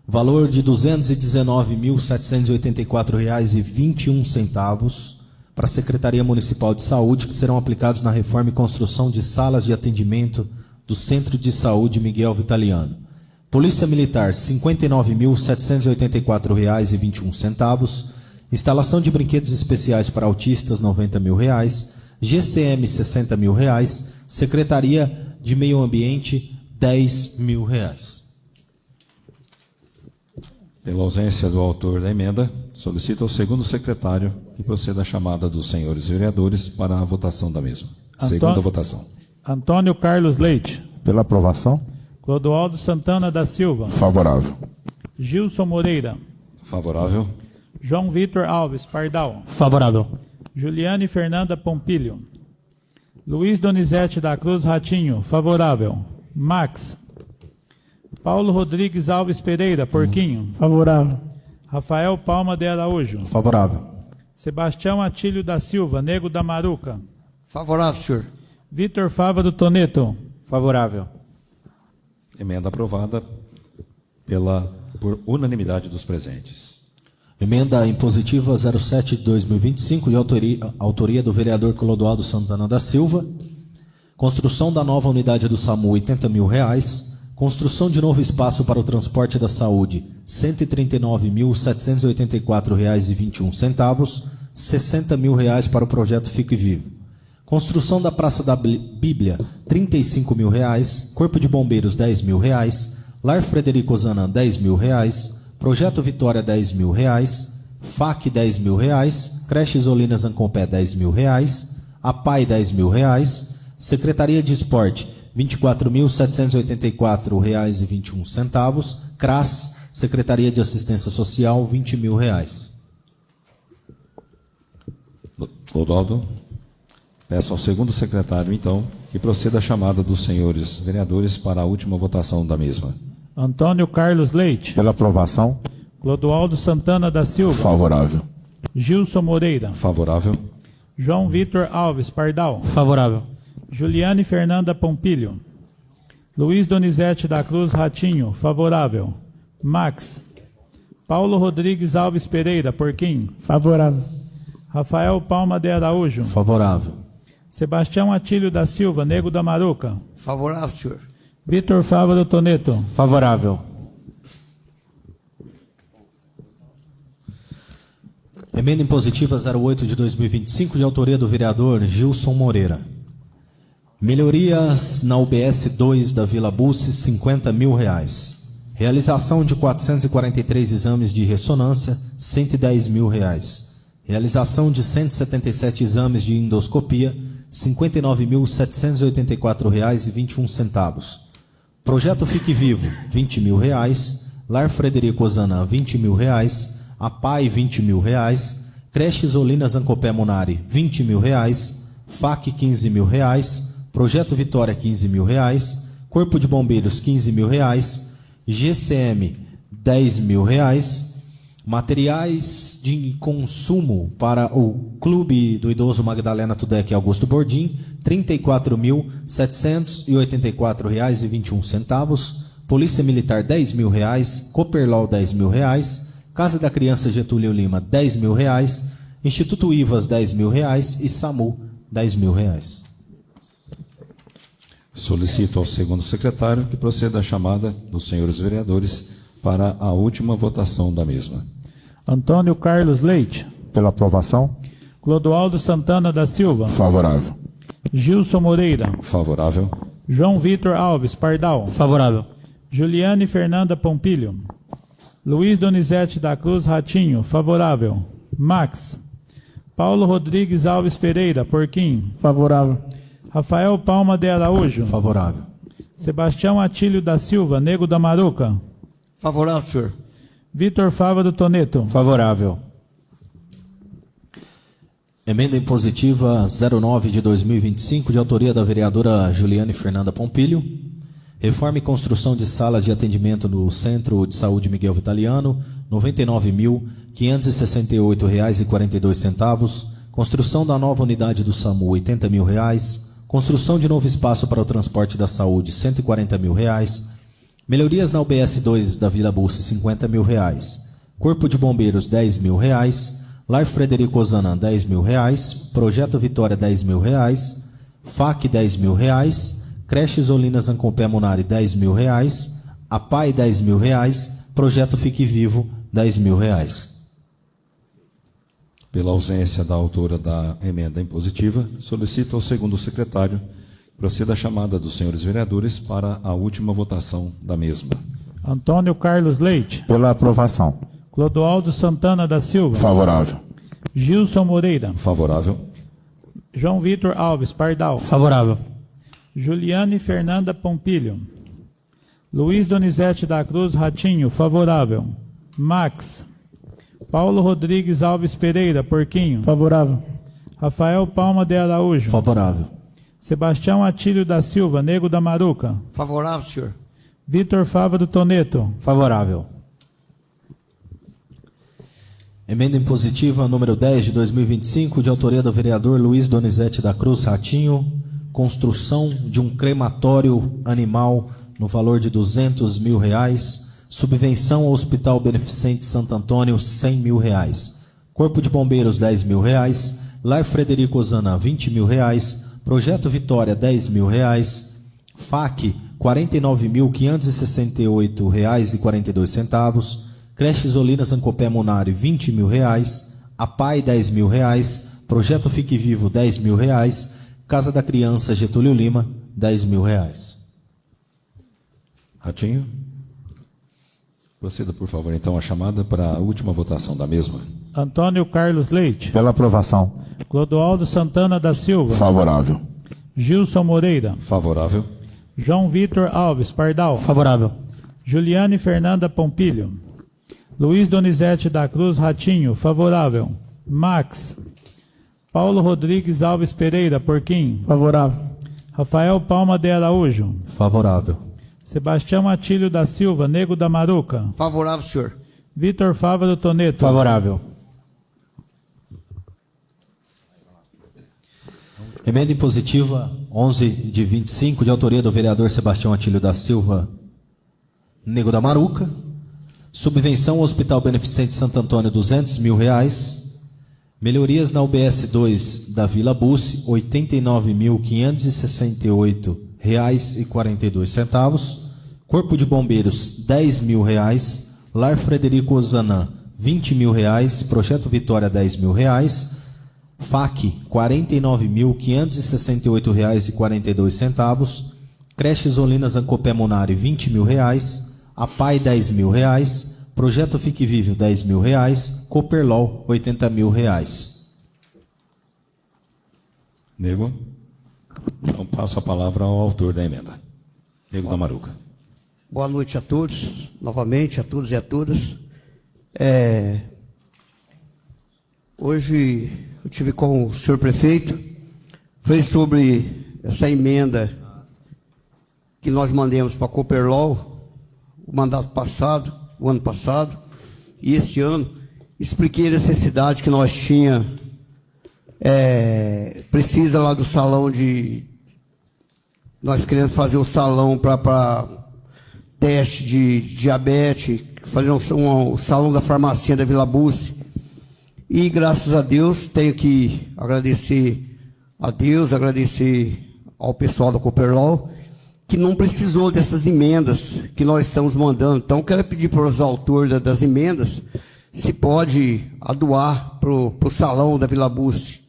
Valor de R$ 219.784,21 para a Secretaria Municipal de Saúde, que serão aplicados na reforma e construção de salas de atendimento do Centro de Saúde Miguel Vitaliano. Polícia Militar, R$ 59.784,21. Instalação de brinquedos especiais para autistas, R$ 90.000. GCM, R$ 60.000. Secretaria de Meio Ambiente, R$ 10.000. Pela ausência do autor da emenda, solicito ao segundo secretário que proceda à chamada dos senhores vereadores para a votação da mesma. Segunda votação. Antônio Carlos Leite. Pela aprovação. Clodoaldo Santana da Silva. Favorável. Gilson Moreira. Favorável. João Vitor Alves Pardal. Favorável. Juliane Fernanda Pompilho. Luiz Donizete da Cruz Ratinho. Favorável. Max. Paulo Rodrigues Alves Pereira. Porquinho. Favorável. Rafael Palma de Araújo. Favorável. Sebastião Atílio da Silva. Nego da Maruca. Favorável, senhor. Vitor Fava do Toneto. Favorável. Emenda aprovada por unanimidade dos presentes. Emenda impositiva 07 de 2025, de autoria do vereador Clodoaldo Santana da Silva. Construção da nova unidade do SAMU, R$ 80.000. Construção de novo espaço para o transporte da saúde, R$ 139.784,21. R$ 60.000 para o projeto Fique Vivo. Construção da Praça da Bíblia, R$ 35.000. Corpo de Bombeiros, R$ 10.000. Lar Frederico Zana, R$ 10.000. Projeto Vitória, R$ 10.000. FAC, R$ 10.000. Creche Isolina Zancopé, R$ 10.000. APAI, R$ 10.000. Secretaria de Esporte, R$ 24.784,21. CRAS, Secretaria de Assistência Social, R$ 20.000. Clodoaldo, peço ao segundo secretário, então, que proceda a chamada dos senhores vereadores para a última votação da mesma. Antônio Carlos Leite. Pela aprovação. Clodoaldo Santana da Silva. Favorável. Gilson Moreira. Favorável. João Vitor Alves Pardal. Favorável. Juliane Fernanda Pompilho. Luiz Donizete da Cruz Ratinho. Favorável. Max. Paulo Rodrigues Alves Pereira. Porquinho. Favorável. Rafael Palma de Araújo. Favorável. Sebastião Atílio da Silva. Nego da Maruca. Favorável, senhor. Vitor Fava do Toneto. Favorável. Emenda impositiva 08 de 2025, de autoria do vereador Gilson Moreira. Melhorias na UBS 2 da Vila Bussi, R$ 50.000. Realização de 443 exames de ressonância, R$ 110.000. Realização de 177 exames de endoscopia, R$ 59.784,21. Projeto Fique Vivo, R$ 20.000. Lar Frederico Ozana, R$ 20.000. APAI, R$ 20.000. Creche Isolina Zancopé Munari, R$ 20.000. FAC, R$ 15.000. Projeto Vitória, R$ 15.000. Corpo de Bombeiros, R$ 15.000. GCM, R$ 10.000. Materiais de consumo para o Clube do Idoso Magdalena Tudek Augusto Bordim, R$ 34.784,21. Polícia Militar, R$ 10.000. Cooperlol, R$ 10.000. Casa da Criança Getúlio Lima, R$ 10.000. Instituto Ivas, R$ 10.000. E SAMU, R$ 10.000. Solicito ao segundo secretário que proceda a chamada dos senhores vereadores para a última votação da mesma. Antônio Carlos Leite. Pela aprovação. Clodoaldo Santana da Silva. Favorável. Gilson Moreira. Favorável. João Vitor Alves Pardal. Favorável. Juliane Fernanda Pompilho. Luiz Donizete da Cruz Ratinho. Favorável. Max. Paulo Rodrigues Alves Pereira. Porquim. Favorável. Rafael Palma de Araújo. Favorável. Sebastião Atílio da Silva, Nego da Maruca. Favorável, senhor. Vitor Fava do Toneto. Favorável. Emenda impositiva 09 de 2025, de autoria da vereadora Juliane Fernanda Pompilho. Reforma e construção de salas de atendimento no Centro de Saúde Miguel Vitaliano, R$ 99.568,42. Construção da nova unidade do SAMU, R$ 80 mil. Construção de novo espaço para o transporte da saúde, R$ 140 mil. Melhorias na UBS 2 da Vila Bussi, R$ 50 mil. Corpo de Bombeiros, R$ 10 mil. Lar Frederico Ozanam, R$ 10 mil. Projeto Vitória, R$ 10 mil. FAC, R$ 10 mil. Creche Zolina Zancopé Munari, R$ 10 mil. APAI, R$ 10 mil. Projeto Fique Vivo, R$ 10 mil. Pela ausência da autora da emenda impositiva, solicito ao segundo secretário que proceda a chamada dos senhores vereadores para a última votação da mesma. Antônio Carlos Leite. Pela aprovação. Clodoaldo Santana da Silva. Favorável. Gilson Moreira. Favorável. João Vitor Alves Pardal. Favorável. Juliane Fernanda Pompilho. Luiz Donizete da Cruz Ratinho. Favorável. Max. Paulo Rodrigues Alves Pereira. Porquinho. Favorável. Rafael Palma de Araújo. Favorável. Sebastião Atílio da Silva, Nego da Maruca. Favorável, senhor. Vitor Fava do Toneto. Favorável. Emenda impositiva número 10 de 2025, de autoria do vereador Luiz Donizete da Cruz Ratinho. Construção de um crematório animal no valor de R$ 200 mil. Subvenção ao Hospital Beneficente Santo Antônio, R$ 100 mil. Corpo de Bombeiros, R$ 10 mil. Lar Frederico Ozanam, R$ 20 mil. Projeto Vitória, R$ 10 mil. FAC, R$ 49.568,42. Creche Zolina Zancopé Munari, R$ 20 mil. APAI, R$ 10 mil. Projeto Fique Vivo, R$ 10 mil. Casa da Criança Getúlio Lima, R$ 10 mil. Ratinho. Proceda, por favor, então, a chamada para a última votação da mesma. Antônio Carlos Leite. Pela aprovação. Clodoaldo Santana da Silva. Favorável. Gilson Moreira. Favorável. João Vitor Alves Pardal. Favorável. Juliane Fernanda Pompilho. Luiz Donizete da Cruz Ratinho. Favorável. Max. Paulo Rodrigues Alves Pereira. Porquim. Favorável. Rafael Palma de Araújo. Favorável. Sebastião Atílio da Silva, Nego da Maruca. Favorável, senhor. Vitor Fava do Toneto. Favorável. Emenda impositiva 11 de 25, de autoria do vereador Sebastião Atílio da Silva, Nego da Maruca. Subvenção ao Hospital Beneficente Santo Antônio, R$ 200 mil. Melhorias na UBS 2 da Vila Bussi, R$ 89.568,42. Corpo de Bombeiros, R$ 10 mil. Lar Frederico Ozanam, R$ 20 mil. Projeto Vitória, R$ 10 mil. FAC, R$ 49.568,42. Creche Zolina Zancopé Munari, R$ 20 mil. APAI, R$ 10 mil. Projeto Fique Vivo, R$ 10 mil. Cooperlol, R$ 80 mil. Nego. Então, passo a palavra ao autor da emenda. Nego da Maruca. Boa noite a todos, novamente, a todos e a todas. Hoje eu tive com o senhor prefeito, foi sobre essa emenda que nós mandamos para a Cooperlol, o mandato passado, o ano passado, e esse ano, expliquei a necessidade que nós tínhamos, precisa lá do salão de... Nós queremos fazer o salão para teste de diabetes, fazer um salão da farmácia da Vila Bussi. E graças a Deus, tenho que agradecer a Deus, agradecer ao pessoal da Cooperlol, que não precisou dessas emendas que nós estamos mandando. Então, quero pedir para os autores das emendas se pode doar para o salão da Vila Bussi,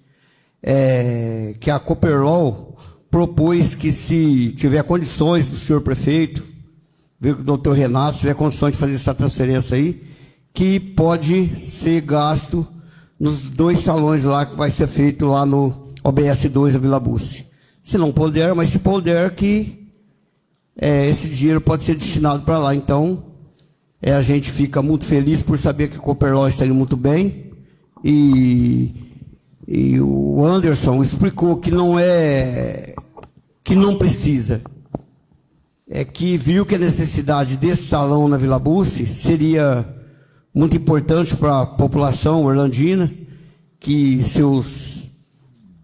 que a Cooperlaw propôs que, se tiver condições do senhor prefeito, ver com o doutor Renato, se tiver condições de fazer essa transferência aí, que pode ser gasto nos 2 salões lá, que vai ser feito lá no OBS 2 da Vila Bussi. Se não puder, mas se puder, que esse dinheiro pode ser destinado para lá. Então, a gente fica muito feliz por saber que o Cooperlaw está indo muito bem. E o Anderson explicou que não precisa. É que viu que a necessidade desse salão na Vila Bussi seria muito importante para a população orlandina, que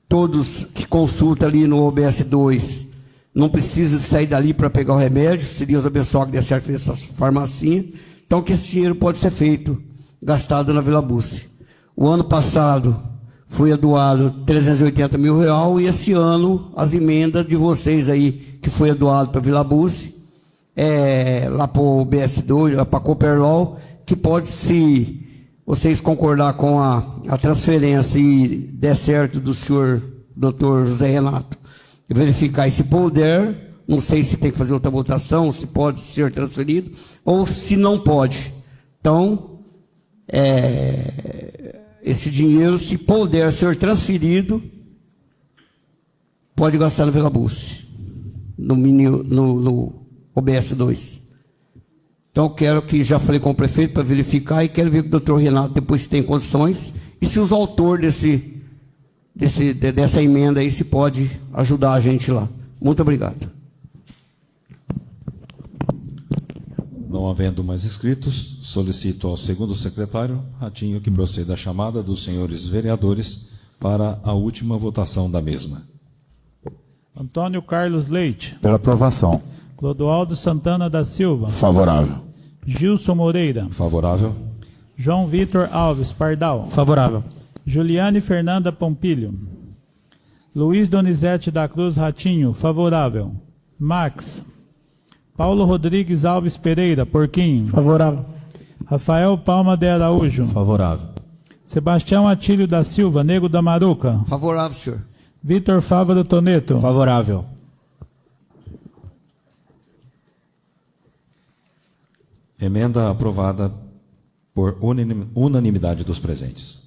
todos que consultam ali no OBS 2 não precisa sair dali para pegar o remédio, se Deus abençoar que dê certo fazer essas farmacinhas. Então, que esse dinheiro pode ser feito, gastado na Vila Bussi. O ano passado foi doado R$380 mil, e esse ano as emendas de vocês aí, que foi doado para a Vila Bussi, lá para o BS2, para a Cooperlaw, que pode, se vocês concordar com a transferência e der certo do senhor doutor José Renato, verificar, e se puder, não sei se tem que fazer outra votação, se pode ser transferido, ou se não pode. Então, esse dinheiro, se puder ser transferido, pode gastar na Vila Bussi, no OBS 2. Então, quero que, já falei com o prefeito para verificar, e quero ver com o doutor Renato depois se tem condições, e se os autores dessa emenda aí se pode ajudar a gente lá. Muito obrigado. Não havendo mais inscritos, solicito ao segundo secretário, Ratinho, que proceda a chamada dos senhores vereadores para a última votação da mesma. Antônio Carlos Leite. Pela aprovação. Clodoaldo Santana da Silva. Favorável. Gilson Moreira. Favorável. João Vitor Alves Pardal. Favorável. Juliane Fernanda Pompilho. Luiz Donizete da Cruz Ratinho. Favorável. Max. Paulo Rodrigues Alves Pereira. Porquinho. Favorável. Rafael Palma de Araújo. Favorável. Sebastião Atílio da Silva. Nego da Maruca. Favorável, senhor. Vitor Fávaro Toneto. Favorável. Emenda aprovada por unanimidade dos presentes.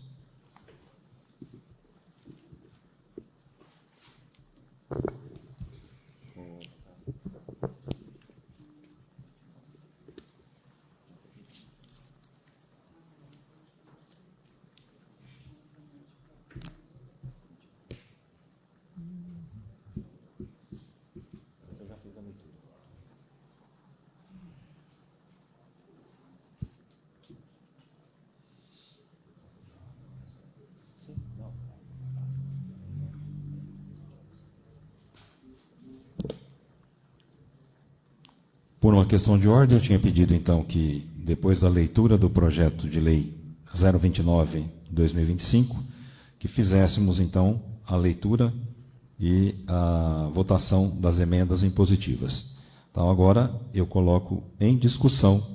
Por uma questão de ordem, eu tinha pedido, então, que, depois da leitura do projeto de lei 029/2025, que fizéssemos, então, a leitura e a votação das emendas impositivas. Então, agora, eu coloco em discussão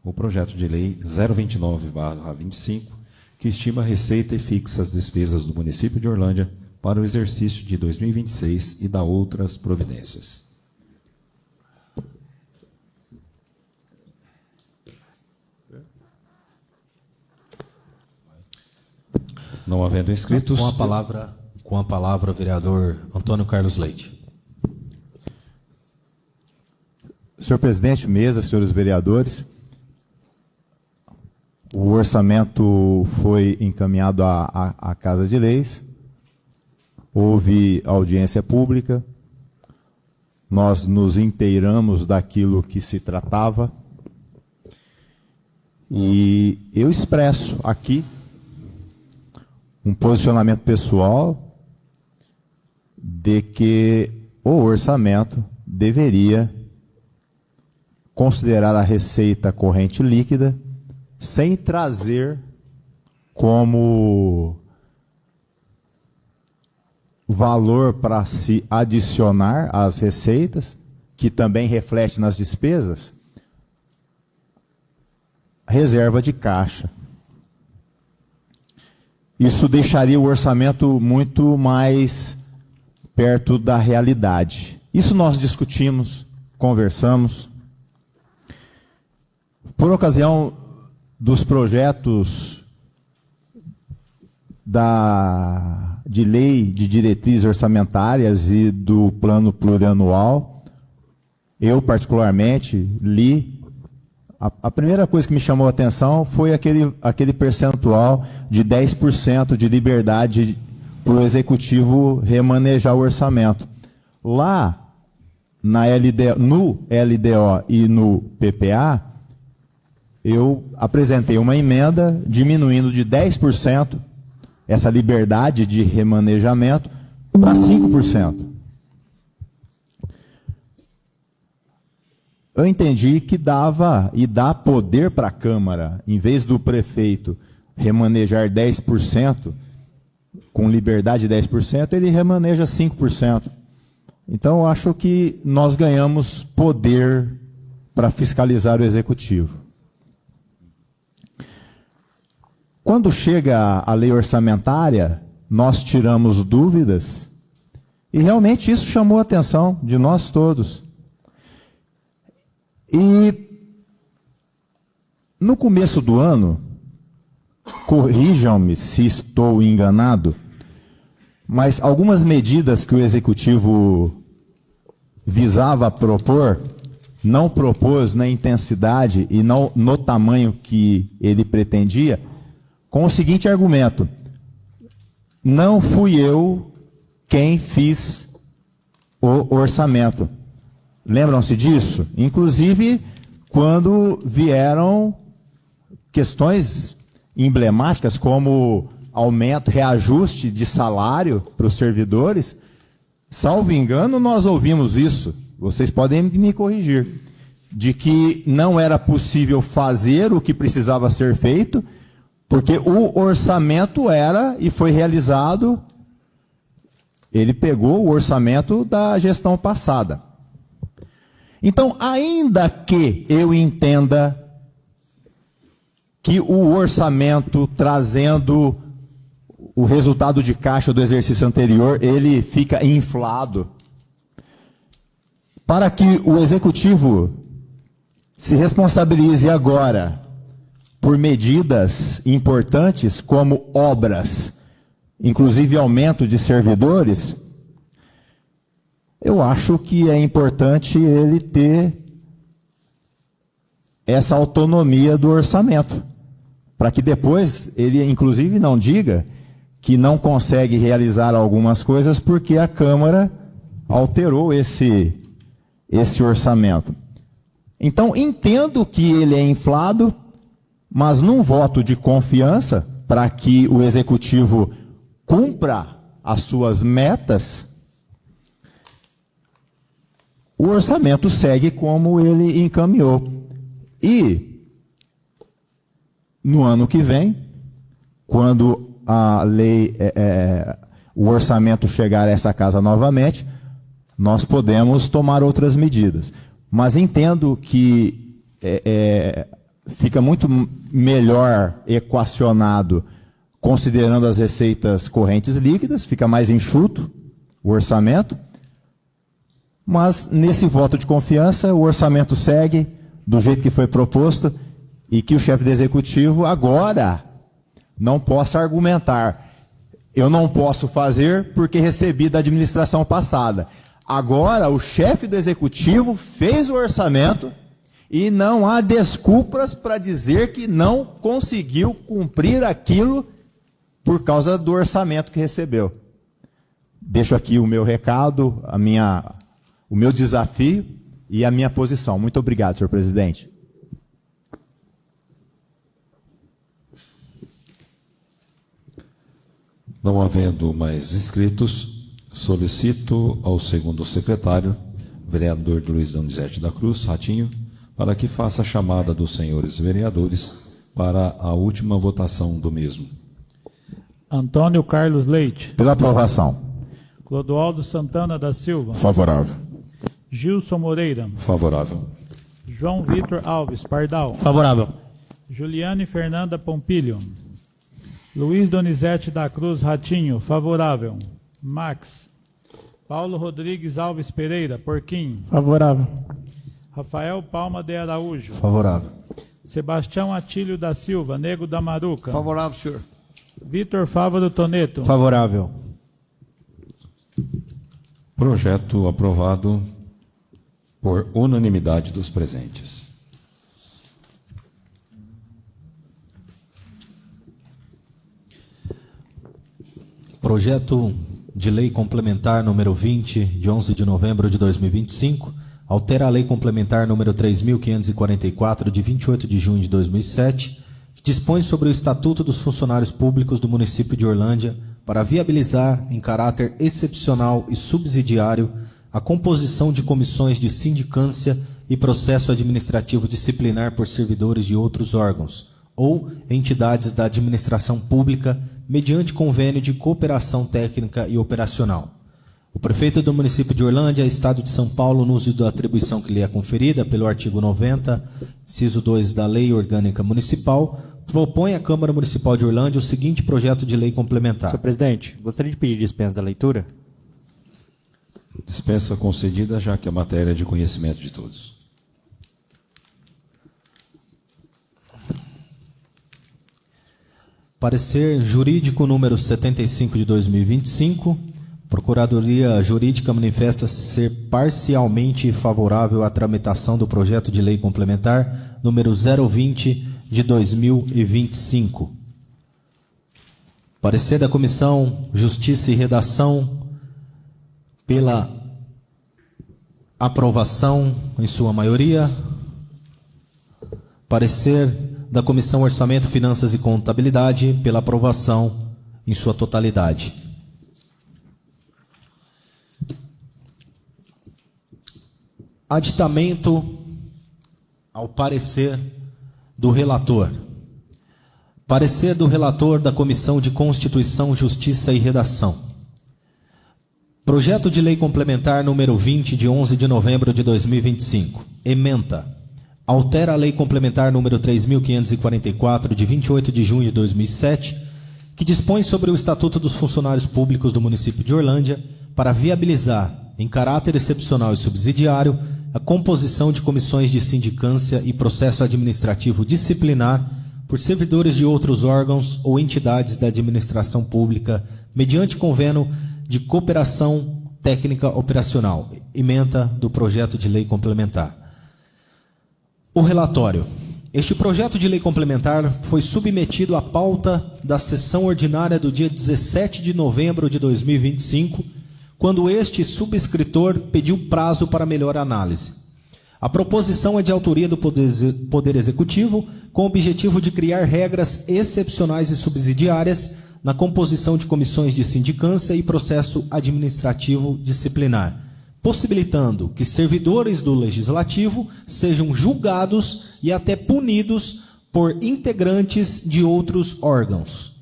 o projeto de lei 029/25, que estima a receita e fixa as despesas do município de Orlândia para o exercício de 2026 e dá outras providências. Não havendo inscritos... Com a palavra, vereador Antônio Carlos Leite. Senhor presidente, mesa, senhores vereadores, o orçamento foi encaminhado à Casa de Leis, houve audiência pública, nós nos inteiramos daquilo que se tratava, e eu expresso aqui um posicionamento pessoal de que o orçamento deveria considerar a receita corrente líquida sem trazer como valor para se adicionar às receitas que também reflete nas despesas, reserva de caixa. Isso deixaria o orçamento muito mais perto da realidade. Isso nós discutimos, conversamos. Por ocasião dos projetos de lei de diretrizes orçamentárias e do plano plurianual, eu particularmente li. A primeira coisa que me chamou a atenção foi aquele percentual de 10% de liberdade para o executivo remanejar o orçamento. Lá, no LDO e no PPA, eu apresentei uma emenda diminuindo de 10% essa liberdade de remanejamento para 5%. Eu entendi que dava e dá poder para a Câmara, em vez do prefeito remanejar 10%, com liberdade de 10%, ele remaneja 5%. Então, eu acho que nós ganhamos poder para fiscalizar o Executivo. Quando chega a lei orçamentária, nós tiramos dúvidas, e realmente isso chamou a atenção de nós todos. E no começo do ano, corrijam-me se estou enganado, mas algumas medidas que o Executivo visava propor, não propôs na intensidade e não no tamanho que ele pretendia, com o seguinte argumento: não fui eu quem fiz o orçamento. Lembram-se disso? Inclusive, quando vieram questões emblemáticas como aumento, reajuste de salário para os servidores, salvo engano, nós ouvimos isso, vocês podem me corrigir, de que não era possível fazer o que precisava ser feito, porque o orçamento era e foi realizado, ele pegou o orçamento da gestão passada. Então, ainda que eu entenda que o orçamento, trazendo o resultado de caixa do exercício anterior, ele fica inflado, para que o Executivo se responsabilize agora por medidas importantes como obras, inclusive aumento de servidores, eu acho que é importante ele ter essa autonomia do orçamento, para que depois ele, inclusive, não diga que não consegue realizar algumas coisas porque a Câmara alterou esse orçamento. Então, entendo que ele é inflado, mas num voto de confiança, para que o Executivo cumpra as suas metas, o orçamento segue como ele encaminhou. E, no ano que vem, quando a lei, o orçamento chegar a essa casa novamente, nós podemos tomar outras medidas. Mas entendo que fica muito melhor equacionado, considerando as receitas correntes líquidas, fica mais enxuto o orçamento. Mas, nesse voto de confiança, o orçamento segue do jeito que foi proposto e que o chefe do Executivo agora não possa argumentar. Eu não posso fazer porque recebi da administração passada. Agora, o chefe do Executivo fez o orçamento e não há desculpas para dizer que não conseguiu cumprir aquilo por causa do orçamento que recebeu. Deixo aqui o meu recado, o meu desafio e a minha posição. Muito obrigado, senhor presidente. Não havendo mais inscritos, solicito ao segundo secretário, vereador Luiz Donizete da Cruz, Ratinho, para que faça a chamada dos senhores vereadores para a última votação do mesmo. Antônio Carlos Leite. Pela aprovação. Clodoaldo Santana da Silva. Favorável. Gilson Moreira. Favorável. João Vitor Alves Pardal. Favorável. Juliane Fernanda Pompilho. Luiz Donizete da Cruz Ratinho. Favorável. Max. Paulo Rodrigues Alves Pereira. Porquim. Favorável. Rafael Palma de Araújo. Favorável. Sebastião Atílio da Silva, Nego da Maruca. Favorável, senhor. Vitor Fávaro Toneto. Favorável. Projeto aprovado por unanimidade dos presentes. Projeto de Lei Complementar número 20, de 11 de novembro de 2025, altera a Lei Complementar número 3.544, de 28 de junho de 2007, que dispõe sobre o Estatuto dos Funcionários Públicos do município de Orlândia para viabilizar, em caráter excepcional e subsidiário, a composição de comissões de sindicância e processo administrativo disciplinar por servidores de outros órgãos ou entidades da administração pública mediante convênio de cooperação técnica e operacional. O prefeito do município de Orlândia, Estado de São Paulo, no uso da atribuição que lhe é conferida pelo artigo 90, inciso 2 da Lei Orgânica Municipal, propõe à Câmara Municipal de Orlândia o seguinte projeto de lei complementar. Senhor presidente, gostaria de pedir dispensa da leitura. Dispensa concedida, já que a matéria é de conhecimento de todos. Parecer jurídico número 75 de 2025. Procuradoria Jurídica manifesta ser parcialmente favorável à tramitação do projeto de lei complementar número 020 de 2025. Parecer da Comissão Justiça e Redação pela aprovação em sua maioria. Parecer da Comissão Orçamento, Finanças e Contabilidade pela aprovação em sua totalidade. Aditamento ao parecer do relator. Parecer do relator da Comissão de Constituição, Justiça e Redação. Projeto de Lei Complementar número 20, de 11 de novembro de 2025. Ementa. Altera a Lei Complementar número 3.544, de 28 de junho de 2007, que dispõe sobre o Estatuto dos Funcionários Públicos do município de Orlândia para viabilizar, em caráter excepcional e subsidiário, a composição de comissões de sindicância e processo administrativo disciplinar por servidores de outros órgãos ou entidades da administração pública, mediante convênio de cooperação técnica operacional. Ementa do projeto de lei complementar. O relatório. Este projeto de lei complementar foi submetido à pauta da sessão ordinária do dia 17 de novembro de 2025, quando este subscritor pediu prazo para melhor análise. A proposição é de autoria do Poder Executivo, com o objetivo de criar regras excepcionais e subsidiárias na composição de comissões de sindicância e processo administrativo disciplinar, possibilitando que servidores do Legislativo sejam julgados e até punidos por integrantes de outros órgãos.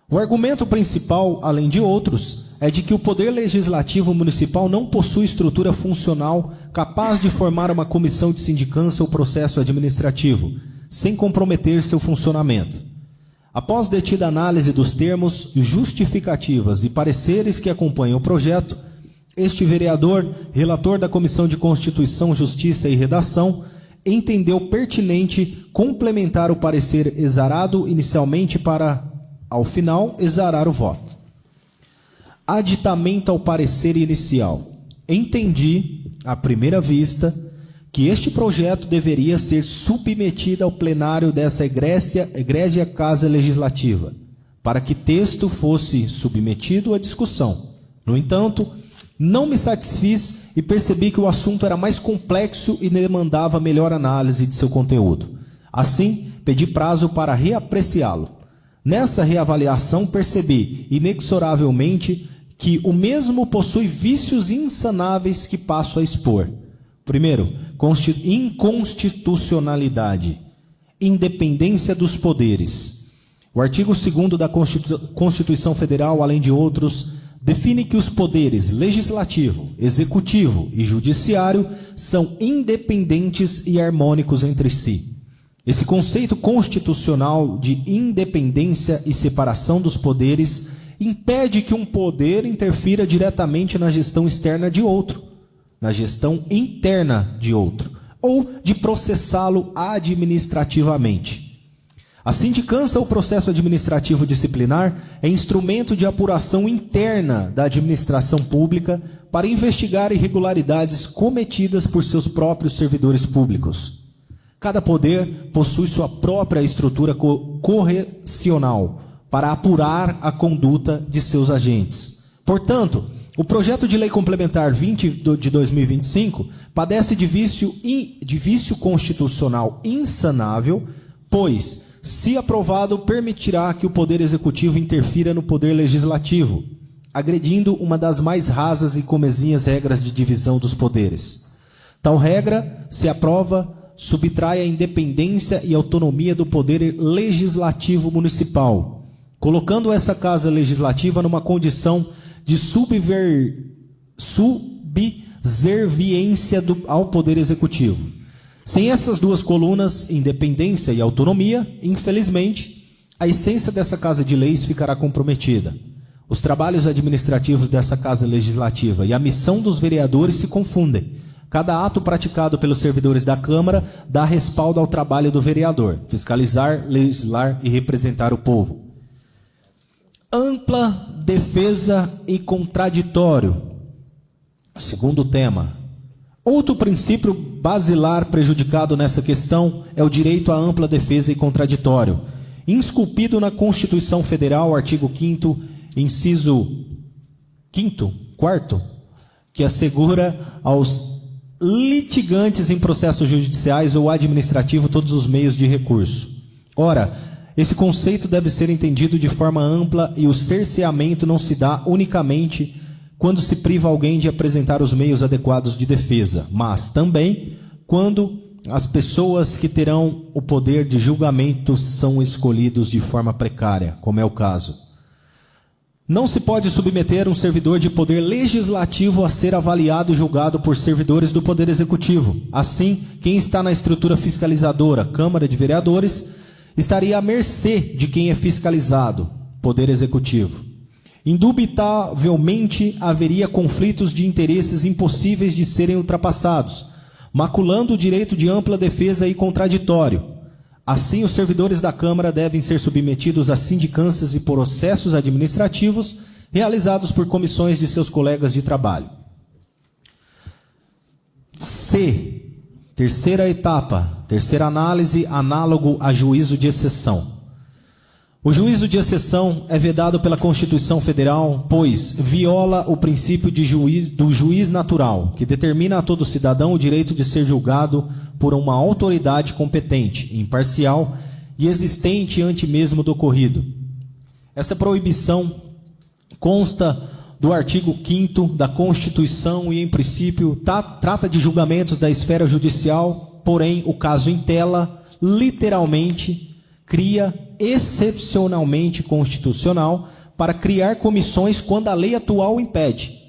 O argumento principal, além de outros, é de que o Poder Legislativo Municipal não possui estrutura funcional capaz de formar uma comissão de sindicância ou processo administrativo, sem comprometer seu funcionamento. Após detida análise dos termos, justificativas e pareceres que acompanham o projeto, este vereador, relator da Comissão de Constituição, Justiça e Redação, entendeu pertinente complementar o parecer exarado inicialmente para, ao final, exarar o voto. Aditamento ao parecer inicial. Entendi, à primeira vista, que este projeto deveria ser submetido ao plenário dessa egrégia Casa Legislativa, para que texto fosse submetido à discussão. No entanto, não me satisfiz e percebi que o assunto era mais complexo e demandava melhor análise de seu conteúdo. Assim, pedi prazo para reapreciá-lo. Nessa reavaliação, percebi, inexoravelmente, que o mesmo possui vícios insanáveis que passo a expor. Primeiro, inconstitucionalidade, independência dos poderes. O artigo 2º da Constituição Federal, além de outros, define que os poderes legislativo, executivo e judiciário são independentes e harmônicos entre si. Esse conceito constitucional de independência e separação dos poderes impede que um poder interfira diretamente na gestão externa de outro, na gestão interna de outro, ou de processá-lo administrativamente. A sindicância ou processo administrativo disciplinar é instrumento de apuração interna da administração pública para investigar irregularidades cometidas por seus próprios servidores públicos. Cada poder possui sua própria estrutura correcional para apurar a conduta de seus agentes. Portanto, o projeto de lei complementar 20 de 2025 padece de vício constitucional insanável, pois, se aprovado, permitirá que o Poder Executivo interfira no Poder Legislativo, agredindo uma das mais rasas e comezinhas regras de divisão dos poderes. Tal regra, se aprova, subtrai a independência e autonomia do Poder Legislativo Municipal, colocando essa Casa Legislativa numa condição de subserviência ao Poder Executivo. Sem essas duas colunas, independência e autonomia, infelizmente, a essência dessa Casa de Leis ficará comprometida. Os trabalhos administrativos dessa Casa Legislativa e a missão dos vereadores se confundem. Cada ato praticado pelos servidores da Câmara dá respaldo ao trabalho do vereador, fiscalizar, legislar e representar o povo. Ampla defesa e contraditório. Segundo tema. Outro princípio basilar prejudicado nessa questão é o direito à ampla defesa e contraditório, esculpido na Constituição Federal, artigo 5º, inciso 4º, que assegura aos litigantes em processos judiciais ou administrativos todos os meios de recurso. Ora, esse conceito deve ser entendido de forma ampla e o cerceamento não se dá unicamente quando se priva alguém de apresentar os meios adequados de defesa, mas também quando as pessoas que terão o poder de julgamento são escolhidos de forma precária, como é o caso. Não se pode submeter um servidor de poder legislativo a ser avaliado e julgado por servidores do Poder Executivo. Assim, quem está na estrutura fiscalizadora, Câmara de Vereadores, estaria à mercê de quem é fiscalizado, Poder Executivo. Indubitavelmente haveria conflitos de interesses impossíveis de serem ultrapassados, maculando o direito de ampla defesa e contraditório. Assim, os servidores da Câmara devem ser submetidos a sindicâncias e processos administrativos realizados por comissões de seus colegas de trabalho. C. Terceira etapa, terceira análise, análogo a juízo de exceção. O juízo de exceção é vedado pela Constituição Federal, pois viola o princípio do juiz natural, que determina a todo cidadão o direito de ser julgado por uma autoridade competente, imparcial e existente ante mesmo do ocorrido. Essa proibição consta do artigo 5º da Constituição e, em princípio, trata de julgamentos da esfera judicial, porém, o caso em tela, literalmente, cria excepcionalmente constitucional para criar comissões quando a lei atual impede.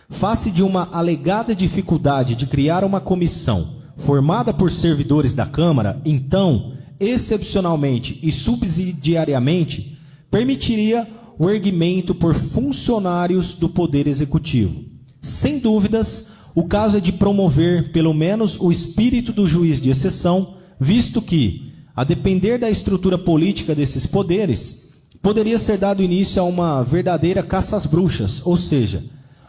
Face de uma alegada dificuldade de criar uma comissão formada por servidores da Câmara, então, excepcionalmente e subsidiariamente, permitiria o erguimento por funcionários do Poder Executivo. Sem dúvidas, o caso é de promover, pelo menos, o espírito do juiz de exceção, visto que, a depender da estrutura política desses poderes, poderia ser dado início a uma verdadeira caça às bruxas, ou seja,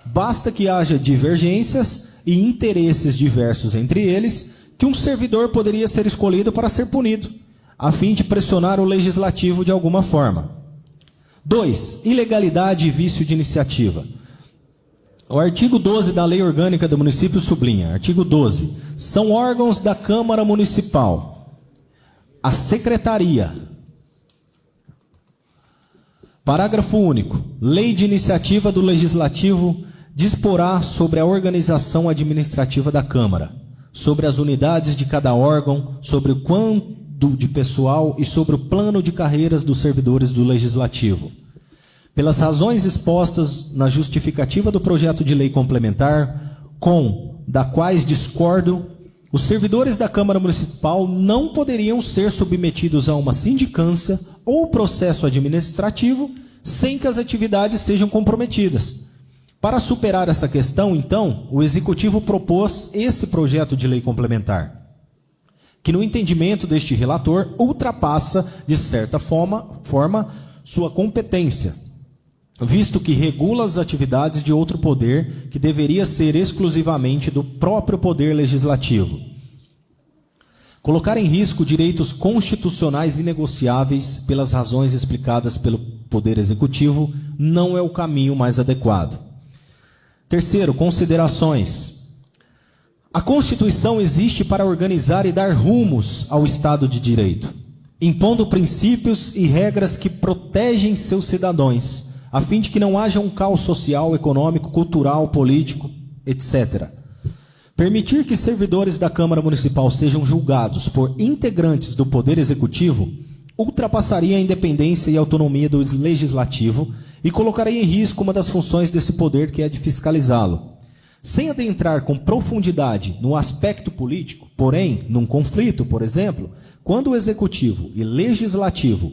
basta que haja divergências e interesses diversos entre eles, que um servidor poderia ser escolhido para ser punido, a fim de pressionar o legislativo de alguma forma. 2. Ilegalidade e vício de iniciativa. O artigo 12 da Lei Orgânica do Município sublinha, artigo 12, são órgãos da Câmara Municipal, a Secretaria. Parágrafo único. Lei de iniciativa do Legislativo disporá sobre a organização administrativa da Câmara, sobre as unidades de cada órgão, sobre o quanto de pessoal e sobre o plano de carreiras dos servidores do Legislativo. Pelas razões expostas na justificativa do projeto de lei complementar, da quais discordo, os servidores da Câmara Municipal não poderiam ser submetidos a uma sindicância ou processo administrativo sem que as atividades sejam comprometidas. Para superar essa questão, então, o Executivo propôs esse projeto de lei complementar, que no entendimento deste relator ultrapassa, de certa forma sua competência, visto que regula as atividades de outro poder que deveria ser exclusivamente do próprio poder legislativo. Colocar em risco direitos constitucionais inegociáveis pelas razões explicadas pelo Poder Executivo não é o caminho mais adequado. Terceiro, considerações. A Constituição existe para organizar e dar rumos ao Estado de Direito, impondo princípios e regras que protegem seus cidadãos, a fim de que não haja um caos social, econômico, cultural, político, etc. Permitir que servidores da Câmara Municipal sejam julgados por integrantes do Poder Executivo ultrapassaria a independência e autonomia do Legislativo e colocaria em risco uma das funções desse poder, que é de fiscalizá-lo. Sem adentrar com profundidade no aspecto político, porém, num conflito, por exemplo, quando o Executivo e Legislativo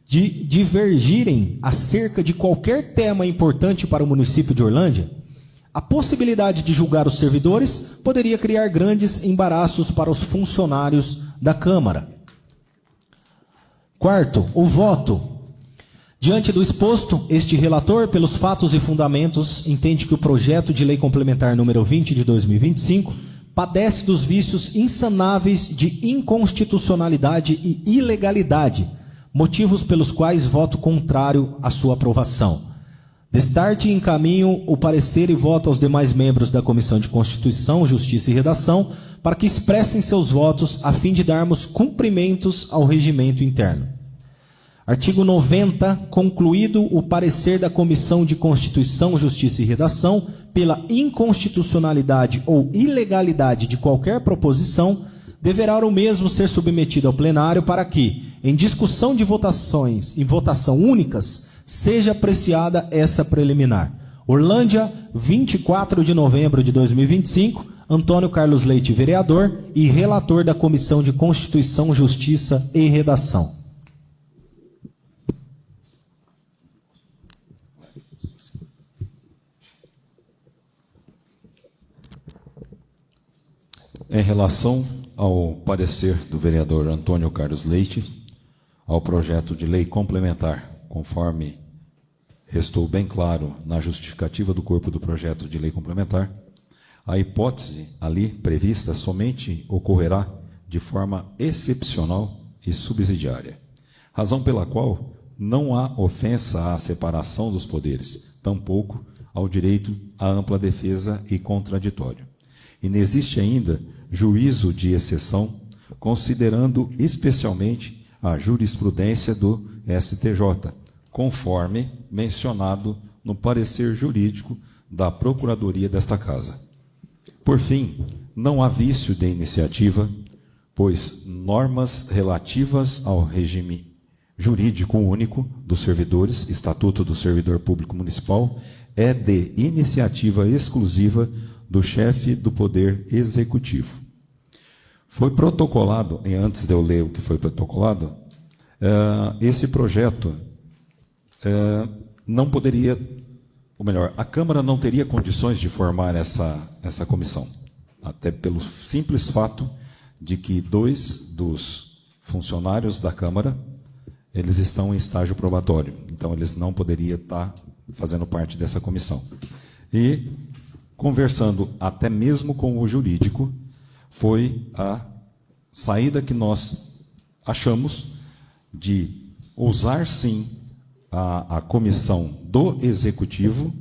divergirem acerca de qualquer tema importante para o município de Orlândia, a possibilidade de julgar os servidores poderia criar grandes embaraços para os funcionários da Câmara. Quarto, o voto. Diante do exposto, este relator, pelos fatos e fundamentos, entende que o projeto de lei complementar número 20 de 2025 padece dos vícios insanáveis de inconstitucionalidade e ilegalidade, motivos pelos quais voto contrário à sua aprovação. Destarte e encaminho o parecer e voto aos demais membros da Comissão de Constituição, Justiça e Redação para que expressem seus votos a fim de darmos cumprimentos ao regimento interno. Artigo 90. Concluído o parecer da Comissão de Constituição, Justiça e Redação pela inconstitucionalidade ou ilegalidade de qualquer proposição, deverá o mesmo ser submetido ao plenário para que, em discussão de votações em votação únicas, seja apreciada essa preliminar. Orlândia, 24 de novembro de 2025, Antônio Carlos Leite, vereador e relator da Comissão de Constituição, Justiça e Redação. Em relação ao parecer do vereador Antônio Carlos Leite, ao projeto de lei complementar, conforme restou bem claro na justificativa do corpo do projeto de lei complementar, a hipótese ali prevista somente ocorrerá de forma excepcional e subsidiária, razão pela qual não há ofensa à separação dos poderes, tampouco ao direito à ampla defesa e contraditório. E não existe ainda juízo de exceção, considerando especialmente a jurisprudência do STJ, conforme mencionado no parecer jurídico da Procuradoria desta Casa. Por fim, não há vício de iniciativa, pois normas relativas ao regime jurídico único dos servidores, Estatuto do Servidor Público Municipal, é de iniciativa exclusiva do chefe do Poder Executivo. Foi protocolado, antes de eu ler o que foi protocolado, esse projeto não poderia, ou melhor, a Câmara não teria condições de formar essa comissão, até pelo simples fato de que 2 dos funcionários da Câmara, eles estão em estágio probatório, então eles não poderiam estar fazendo parte dessa comissão. E, conversando até mesmo com o jurídico, foi a saída que nós achamos de usar sim a comissão do Executivo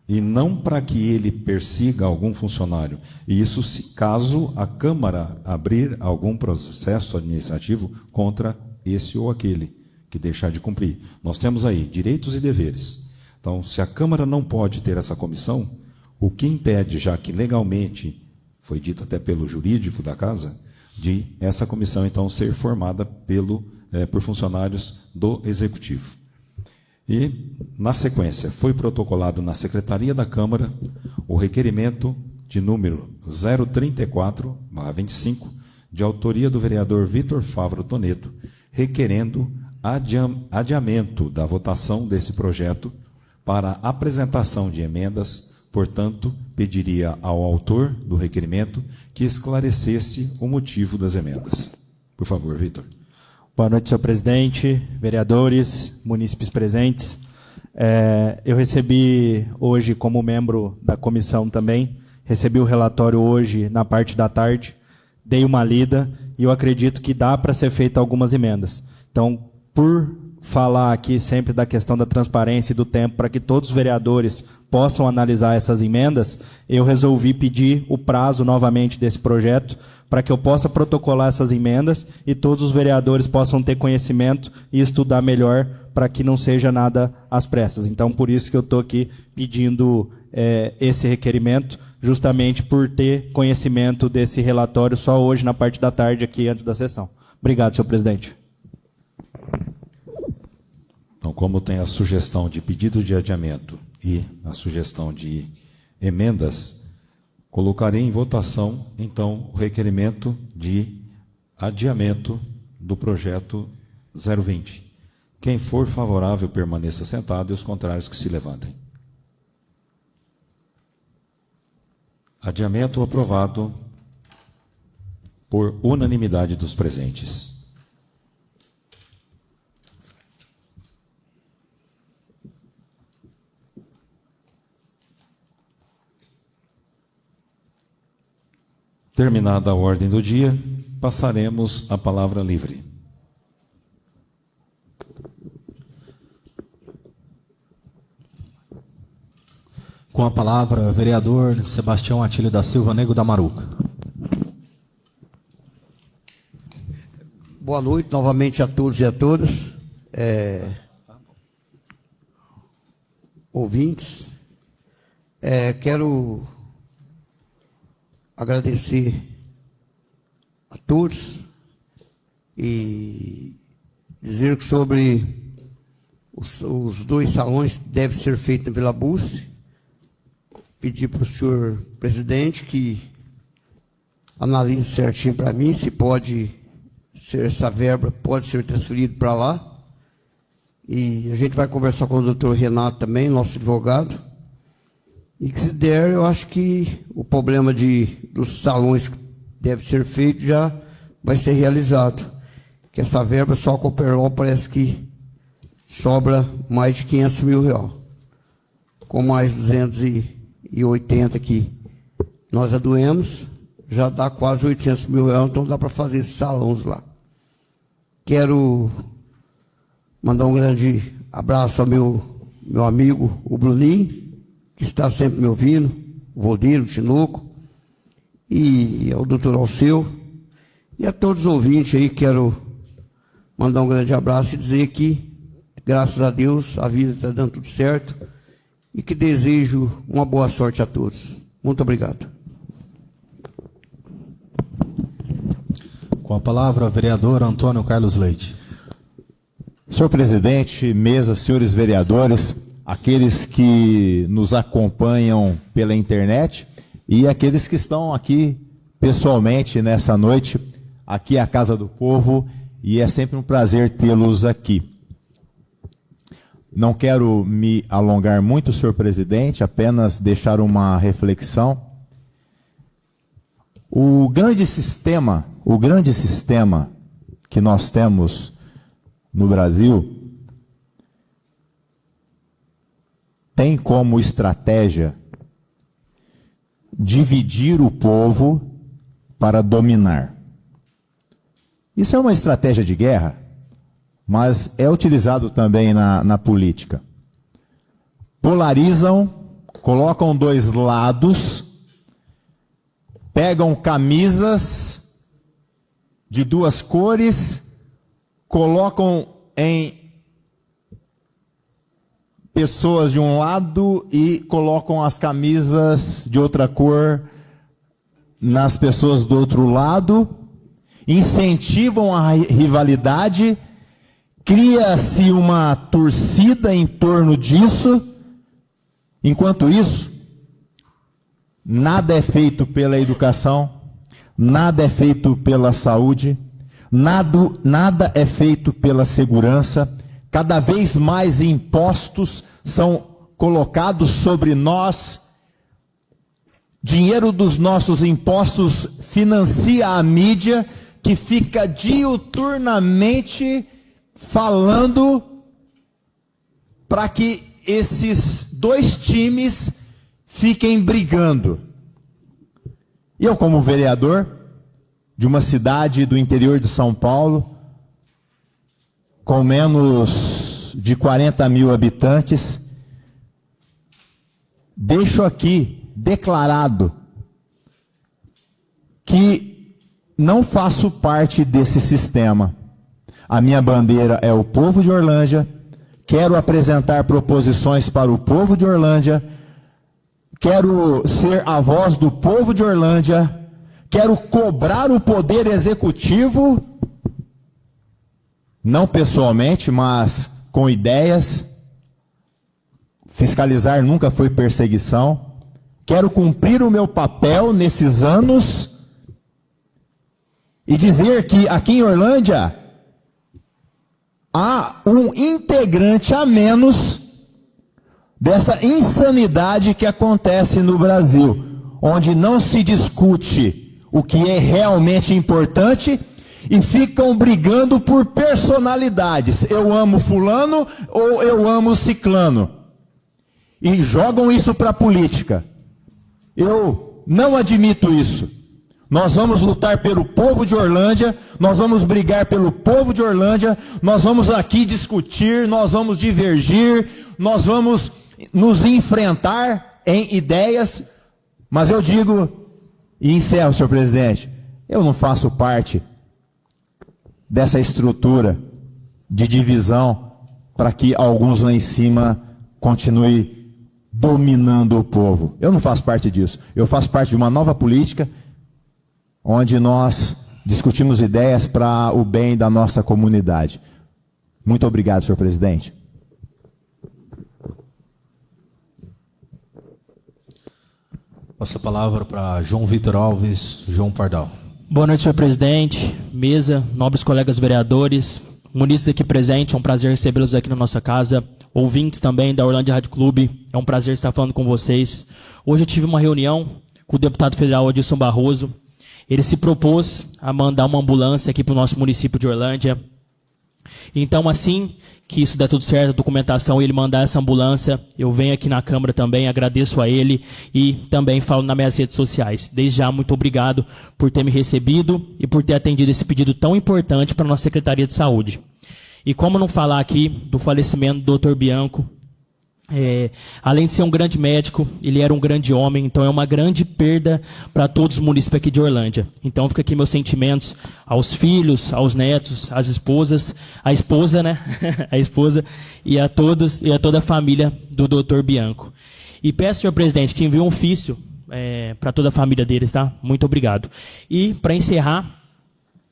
e não para que ele persiga algum funcionário. E isso caso a Câmara abrir algum processo administrativo contra esse ou aquele que deixar de cumprir. Nós temos aí direitos e deveres. Então, se a Câmara não pode ter essa comissão, o que impede, já que legalmente foi dito até pelo jurídico da Casa, de essa comissão, então, ser formada por funcionários do Executivo. E, na sequência, foi protocolado na Secretaria da Câmara o requerimento de número 034/25, de autoria do vereador Vitor Fávaro Toneto, requerendo adiamento da votação desse projeto para apresentação de emendas. Portanto, pediria ao autor do requerimento que esclarecesse o motivo das emendas. Por favor, Vitor. Boa noite, senhor presidente, vereadores, munícipes presentes. Eu recebi hoje, como membro da comissão também, recebi o relatório hoje na parte da tarde, dei uma lida e eu acredito que dá para ser feita algumas emendas. Então, por falar aqui sempre da questão da transparência e do tempo para que todos os vereadores possam analisar essas emendas, eu resolvi pedir o prazo novamente desse projeto para que eu possa protocolar essas emendas e todos os vereadores possam ter conhecimento e estudar melhor para que não seja nada às pressas. Então, por isso que eu estou aqui pedindo esse requerimento, justamente por ter conhecimento desse relatório só hoje na parte da tarde aqui antes da sessão. Obrigado, senhor presidente. Então, como tem a sugestão de pedido de adiamento e a sugestão de emendas, colocarei em votação, então, o requerimento de adiamento do projeto 020. Quem for favorável, permaneça sentado, e os contrários que se levantem. Adiamento aprovado por unanimidade dos presentes. Terminada a ordem do dia, passaremos a palavra livre. Com a palavra, vereador Sebastião Atílio da Silva Nego da Maruca. Boa noite novamente a todos e a todas. Ouvintes. Quero agradecer a todos e dizer que sobre os 2 salões que devem ser feitos na Vila Bussi, pedir para o senhor presidente que analise certinho para mim se pode ser, essa verba pode ser transferida para lá, e a gente vai conversar com o doutor Renato também, nosso advogado, e que se der, eu acho que o problema dos salões que deve ser feito já vai ser realizado. Que essa verba só com o Cooperlaw parece que sobra mais de R$500 mil. Com mais 280 que nós adoemos, já dá quase R$800 mil, então dá para fazer esses salões lá. Quero mandar um grande abraço ao meu amigo, o Bruninho, que está sempre me ouvindo, o Voldeiro, o Tinoco, e ao doutor Alceu, e a todos os ouvintes aí, quero mandar um grande abraço e dizer que, graças a Deus, a vida está dando tudo certo, e que desejo uma boa sorte a todos. Muito obrigado. Com a palavra, vereador Antônio Carlos Leite. Senhor presidente, mesa, senhores vereadores, aqueles que nos acompanham pela internet e aqueles que estão aqui pessoalmente nessa noite, aqui é a Casa do Povo, e é sempre um prazer tê-los aqui. Não quero me alongar muito, senhor presidente, apenas deixar uma reflexão. O grande sistema que nós temos no Brasil tem como estratégia dividir o povo para dominar. Isso é uma estratégia de guerra, mas é utilizado também na política. Polarizam, colocam 2 lados, pegam camisas de 2 cores, colocam em pessoas de um lado e colocam as camisas de outra cor nas pessoas do outro lado, incentivam a rivalidade, cria-se uma torcida em torno disso. Enquanto isso, nada é feito pela educação, nada é feito pela saúde, nada é feito pela segurança. Cada vez mais impostos são colocados sobre nós. Dinheiro dos nossos impostos financia a mídia, que fica diuturnamente falando para que esses dois times fiquem brigando. E eu, como vereador de uma cidade do interior de São Paulo, com menos de 40 mil habitantes, deixo aqui declarado que não faço parte desse sistema. A minha bandeira é o povo de Orlândia, quero apresentar proposições para o povo de Orlândia, quero ser a voz do povo de Orlândia, quero cobrar o poder executivo, não pessoalmente, mas com ideias. Fiscalizar nunca foi perseguição. Quero cumprir o meu papel nesses anos e dizer que aqui em Orlândia há um integrante a menos dessa insanidade que acontece no Brasil, onde não se discute o que é realmente importante e ficam brigando por personalidades. Eu amo fulano ou eu amo ciclano. E jogam isso para a política. Eu não admito isso. Nós vamos lutar pelo povo de Orlândia, nós vamos brigar pelo povo de Orlândia, nós vamos aqui discutir, nós vamos divergir, nós vamos nos enfrentar em ideias, mas eu digo, e encerro, senhor presidente, eu não faço parte dessa estrutura de divisão para que alguns lá em cima continuem dominando o povo. Eu não faço parte disso. Eu faço parte de uma nova política onde nós discutimos ideias para o bem da nossa comunidade. Muito obrigado, senhor presidente. Passo a palavra para João Vitor Alves, João Pardal. Boa noite, senhor presidente, mesa, nobres colegas vereadores, munícipes aqui presentes, é um prazer recebê-los aqui na nossa casa, ouvintes também da Orlândia Rádio Clube, é um prazer estar falando com vocês. Hoje eu tive uma reunião com o deputado federal Adilson Barroso. Ele se propôs a mandar uma ambulância aqui para o nosso município de Orlândia. Então, assim que isso der tudo certo, a documentação, ele mandar essa ambulância, eu venho aqui na Câmara também, agradeço a ele e também falo nas minhas redes sociais. Desde já, muito obrigado por ter me recebido e por ter atendido esse pedido tão importante para a nossa Secretaria de Saúde. E como não falar aqui do falecimento do Dr. Bianco, além de ser um grande médico, ele era um grande homem, então é uma grande perda para todos os municípios aqui de Orlândia. Então fica aqui meus sentimentos aos filhos, aos netos, às esposas, a esposa, né? A esposa e a todos e a toda a família do Dr. Bianco. E peço, senhor presidente, que envie um ofício para toda a família deles, tá? Muito obrigado. E para encerrar,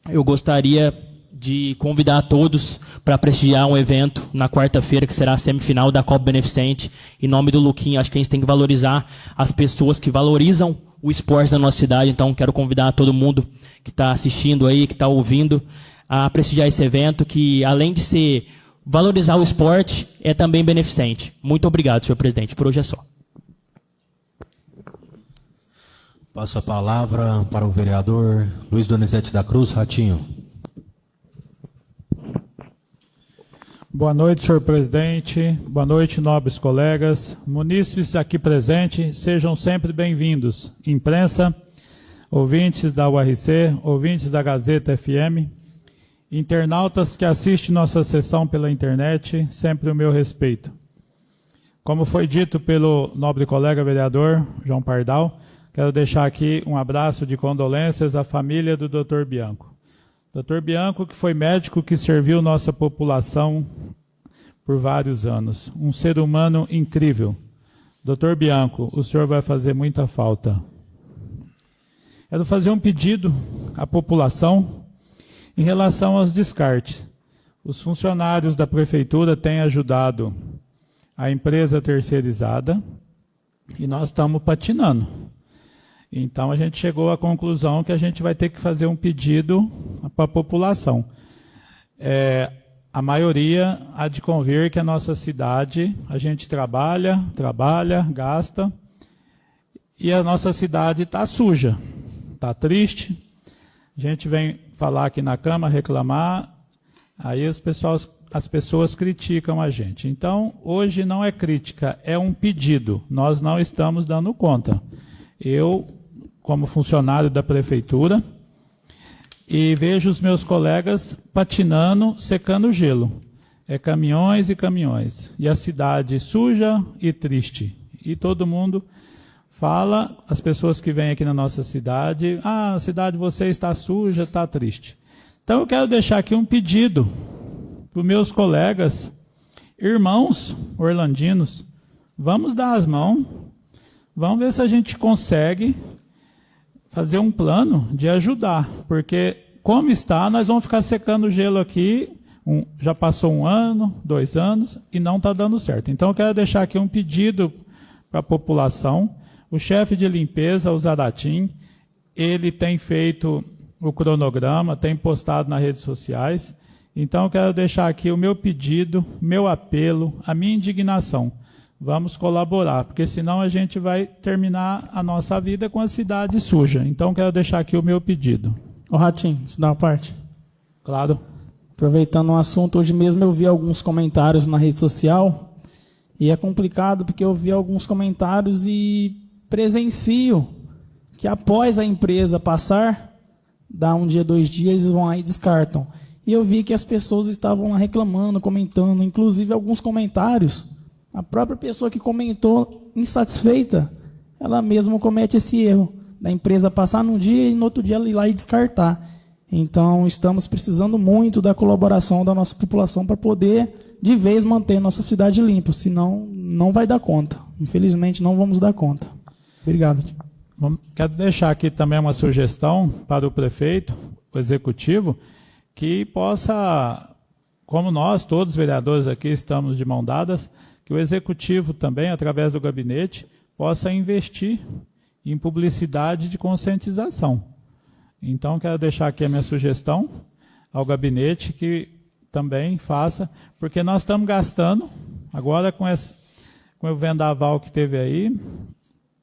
eu gostaria de convidar a todos para prestigiar um evento na quarta-feira, que será a semifinal da Copa Beneficente. Em nome do Luquinha, acho que a gente tem que valorizar as pessoas que valorizam o esporte da nossa cidade. Então, quero convidar todo mundo que está assistindo aí, que está ouvindo, a prestigiar esse evento, que além de ser valorizar o esporte, é também beneficente. Muito obrigado, senhor presidente. Por hoje é só. Passo a palavra para o vereador Luiz Donizete da Cruz, Ratinho. Boa noite, senhor presidente. Boa noite, nobres colegas. Munícipes aqui presentes, sejam sempre bem-vindos. Imprensa, ouvintes da URC, ouvintes da Gazeta FM, internautas que assistem nossa sessão pela internet, sempre o meu respeito. Como foi dito pelo nobre colega vereador João Pardal, quero deixar aqui um abraço de condolências à família do Dr. Bianco. Dr. Bianco, que foi médico que serviu nossa população por vários anos. Um ser humano incrível. Dr. Bianco, o senhor vai fazer muita falta. Quero fazer um pedido à população em relação aos descartes. Os funcionários da prefeitura têm ajudado a empresa terceirizada e nós estamos patinando. Então, a gente chegou à conclusão que a gente vai ter que fazer um pedido para a população. A maioria há de convir que a nossa cidade, a gente trabalha, gasta, e a nossa cidade está suja, está triste. A gente vem falar aqui na Câmara, reclamar, aí as pessoas criticam a gente. Então, hoje não é crítica, é um pedido. Nós não estamos dando conta. Eu, como funcionário da prefeitura, e vejo os meus colegas patinando, secando gelo. É caminhões e caminhões. E a cidade suja e triste. E todo mundo fala, as pessoas que vêm aqui na nossa cidade, a cidade de você está suja, está triste. Então eu quero deixar aqui um pedido para os meus colegas, irmãos orlandinos, vamos dar as mãos, vamos ver se a gente consegue fazer um plano de ajudar, porque como está, nós vamos ficar secando o gelo aqui, já passou 1 ano, 2 anos, e não está dando certo. Então eu quero deixar aqui um pedido para a população. O chefe de limpeza, o Zaratim, ele tem feito o cronograma, tem postado nas redes sociais. Então eu quero deixar aqui o meu pedido, meu apelo, a minha indignação. Vamos colaborar, porque senão a gente vai terminar a nossa vida com a cidade suja. Então, quero deixar aqui o meu pedido. Ô Ratinho, isso dá uma parte? Claro. Aproveitando o assunto, hoje mesmo eu vi alguns comentários na rede social, e é complicado porque eu vi alguns comentários e presencio que após a empresa passar, dá 1 dia, 2 dias, eles vão aí e descartam. E eu vi que as pessoas estavam lá reclamando, comentando, inclusive alguns comentários. A própria pessoa que comentou insatisfeita, ela mesma comete esse erro da empresa passar num dia e no outro dia ela ir lá e descartar. Então, estamos precisando muito da colaboração da nossa população para poder, de vez, manter nossa cidade limpa. Senão, não vai dar conta. Infelizmente, não vamos dar conta. Obrigado. Quero deixar aqui também uma sugestão para o prefeito, o executivo, que possa, como nós, todos os vereadores aqui, estamos de mão dadas, que o executivo também, através do gabinete, possa investir em publicidade de conscientização. Então, quero deixar aqui a minha sugestão ao gabinete que também faça, porque nós estamos gastando, agora com o vendaval que teve aí,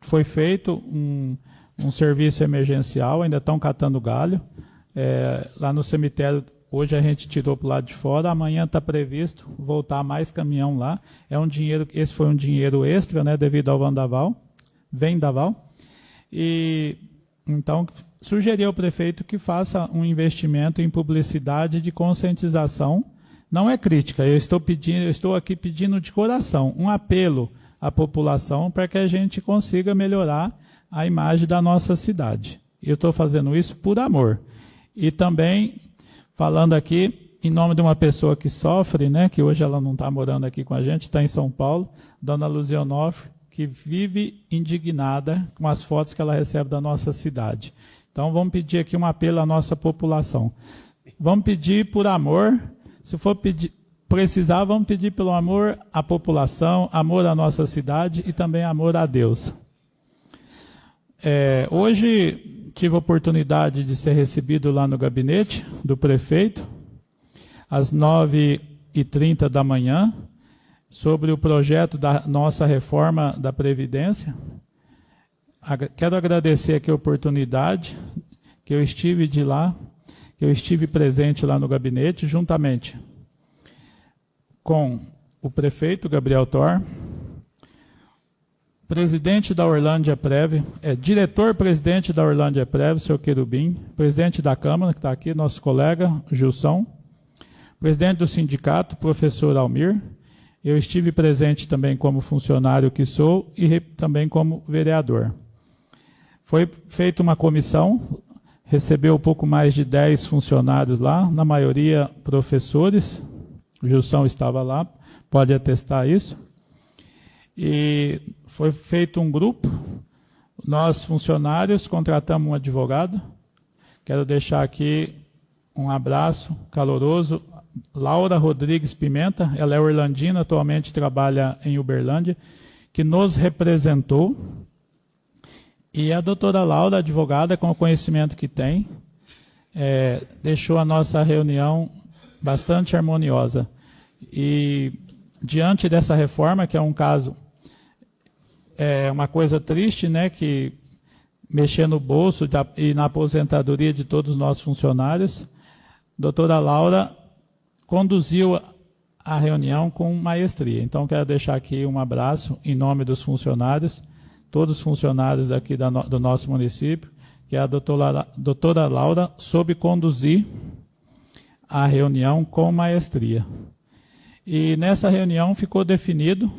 foi feito um serviço emergencial, ainda estão catando galho, lá no cemitério. Hoje a gente tirou para o lado de fora, amanhã está previsto voltar mais caminhão lá. Esse foi um dinheiro extra, né, devido ao vendaval. E então sugeri ao prefeito que faça um investimento em publicidade de conscientização. Não é crítica, eu estou aqui pedindo de coração um apelo à população para que a gente consiga melhorar a imagem da nossa cidade. Eu estou fazendo isso por amor. E também falando aqui em nome de uma pessoa que sofre, né, que hoje ela não está morando aqui com a gente, está em São Paulo, dona Luzia Onofre, que vive indignada com as fotos que ela recebe da nossa cidade. Então, vamos pedir aqui um apelo à nossa população. Vamos pedir por amor, se for precisar, vamos pedir pelo amor à população, amor à nossa cidade e também amor a Deus. Hoje tive a oportunidade de ser recebido lá no gabinete do prefeito, às 9h30 da manhã, sobre o projeto da nossa reforma da Previdência. Quero agradecer aqui a oportunidade que eu estive presente lá no gabinete, juntamente com o prefeito Gabriel Thor, presidente da Orlândia Prev, diretor-presidente da Orlândia Prev, o senhor Querubim, presidente da Câmara, que está aqui, nosso colega Gilson, presidente do sindicato, professor Almir. Eu estive presente também como funcionário que sou e também como vereador. Foi feita uma comissão, recebeu um pouco mais de 10 funcionários lá, na maioria professores, o Gilson estava lá, pode atestar isso. E foi feito um grupo, nós funcionários contratamos um advogado. Quero deixar aqui um abraço caloroso Laura Rodrigues Pimenta, ela é orlandina, atualmente trabalha em Uberlândia, que nos representou. E a doutora Laura, advogada, com o conhecimento que tem, deixou a nossa reunião bastante harmoniosa. E diante dessa reforma, que é um caso, uma coisa triste, né, que mexer no bolso e na aposentadoria de todos os nossos funcionários, a doutora Laura conduziu a reunião com maestria. Então, quero deixar aqui um abraço em nome dos funcionários, todos os funcionários aqui do nosso município, que a doutora Laura soube conduzir a reunião com maestria. E nessa reunião ficou definido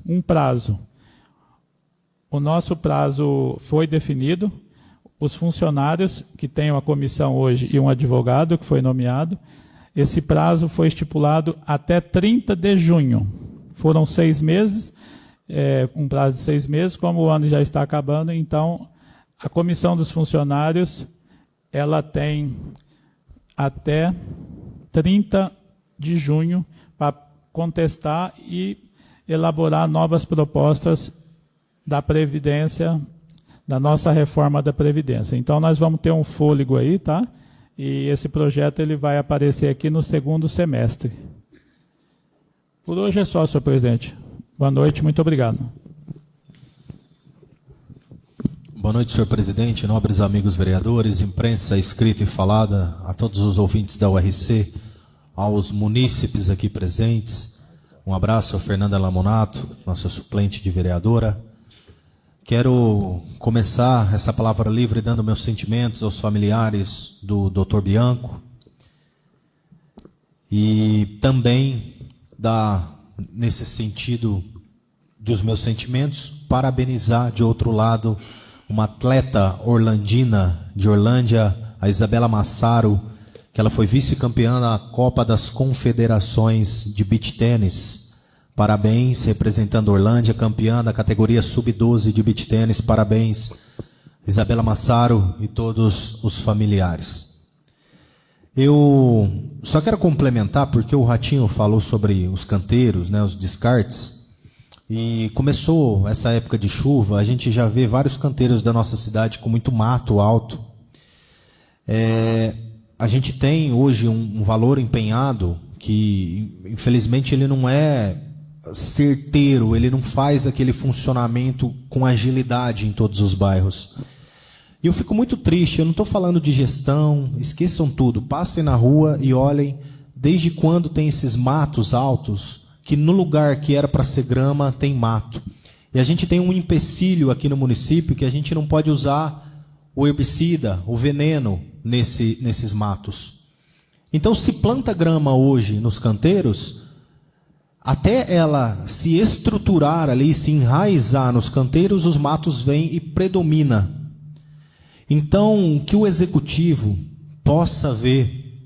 um prazo. O nosso prazo foi definido, os funcionários que têm uma comissão hoje e um advogado que foi nomeado, esse prazo foi estipulado até 30 de junho. Foram 6 meses, um prazo de 6 meses, como o ano já está acabando, então a comissão dos funcionários, ela tem até 30 de junho para contestar e elaborar novas propostas da Previdência, da nossa reforma da Previdência. Então, nós vamos ter um fôlego aí, tá? E esse projeto ele vai aparecer aqui no segundo semestre. Por hoje é só, senhor presidente. Boa noite, muito obrigado. Boa noite, senhor presidente, nobres amigos vereadores, imprensa escrita e falada, a todos os ouvintes da URC, aos munícipes aqui presentes. Um abraço a Fernanda Lamonato, nossa suplente de vereadora. Quero começar essa palavra livre dando meus sentimentos aos familiares do Dr. Bianco e também nesse sentido dos meus sentimentos, parabenizar de outro lado uma atleta orlandina de Orlândia, a Isabela Massaro, que ela foi vice-campeã na Copa das Confederações de Beach Tênis. Parabéns, representando Orlândia, campeã da categoria sub-12 de beach tênis. Parabéns, Isabela Massaro e todos os familiares. Eu só quero complementar, porque o Ratinho falou sobre os canteiros, né, os descartes, e começou essa época de chuva, a gente já vê vários canteiros da nossa cidade com muito mato alto. A gente tem hoje um valor empenhado que, infelizmente, ele não é certeiro, ele não faz aquele funcionamento com agilidade em todos os bairros. E eu fico muito triste, eu não estou falando de gestão, esqueçam tudo, passem na rua e olhem desde quando tem esses matos altos, que no lugar que era para ser grama tem mato. E a gente tem um empecilho aqui no município que a gente não pode usar o herbicida, o veneno nesses matos. Então, se planta grama hoje nos canteiros, até ela se estruturar ali, se enraizar nos canteiros, os matos vêm e predomina. Então, que o executivo possa ver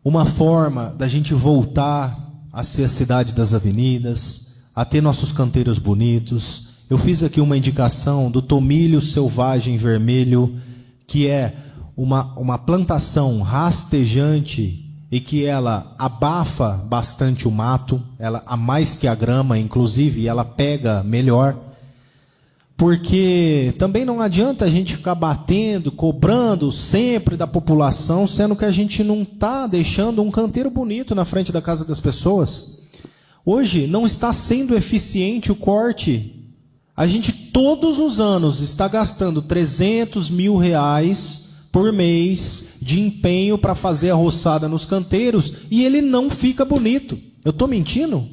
uma forma da gente voltar a ser a cidade das avenidas, a ter nossos canteiros bonitos. Eu fiz aqui uma indicação do tomilho selvagem vermelho, que é uma plantação rastejante e que ela abafa bastante o mato, ela a mais que a grama, inclusive, ela pega melhor, porque também não adianta a gente ficar batendo, cobrando sempre da população, sendo que a gente não está deixando um canteiro bonito na frente da casa das pessoas. Hoje não está sendo eficiente o corte. A gente todos os anos está gastando R$300 mil por mês de empenho para fazer a roçada nos canteiros e ele não fica bonito. Eu estou mentindo?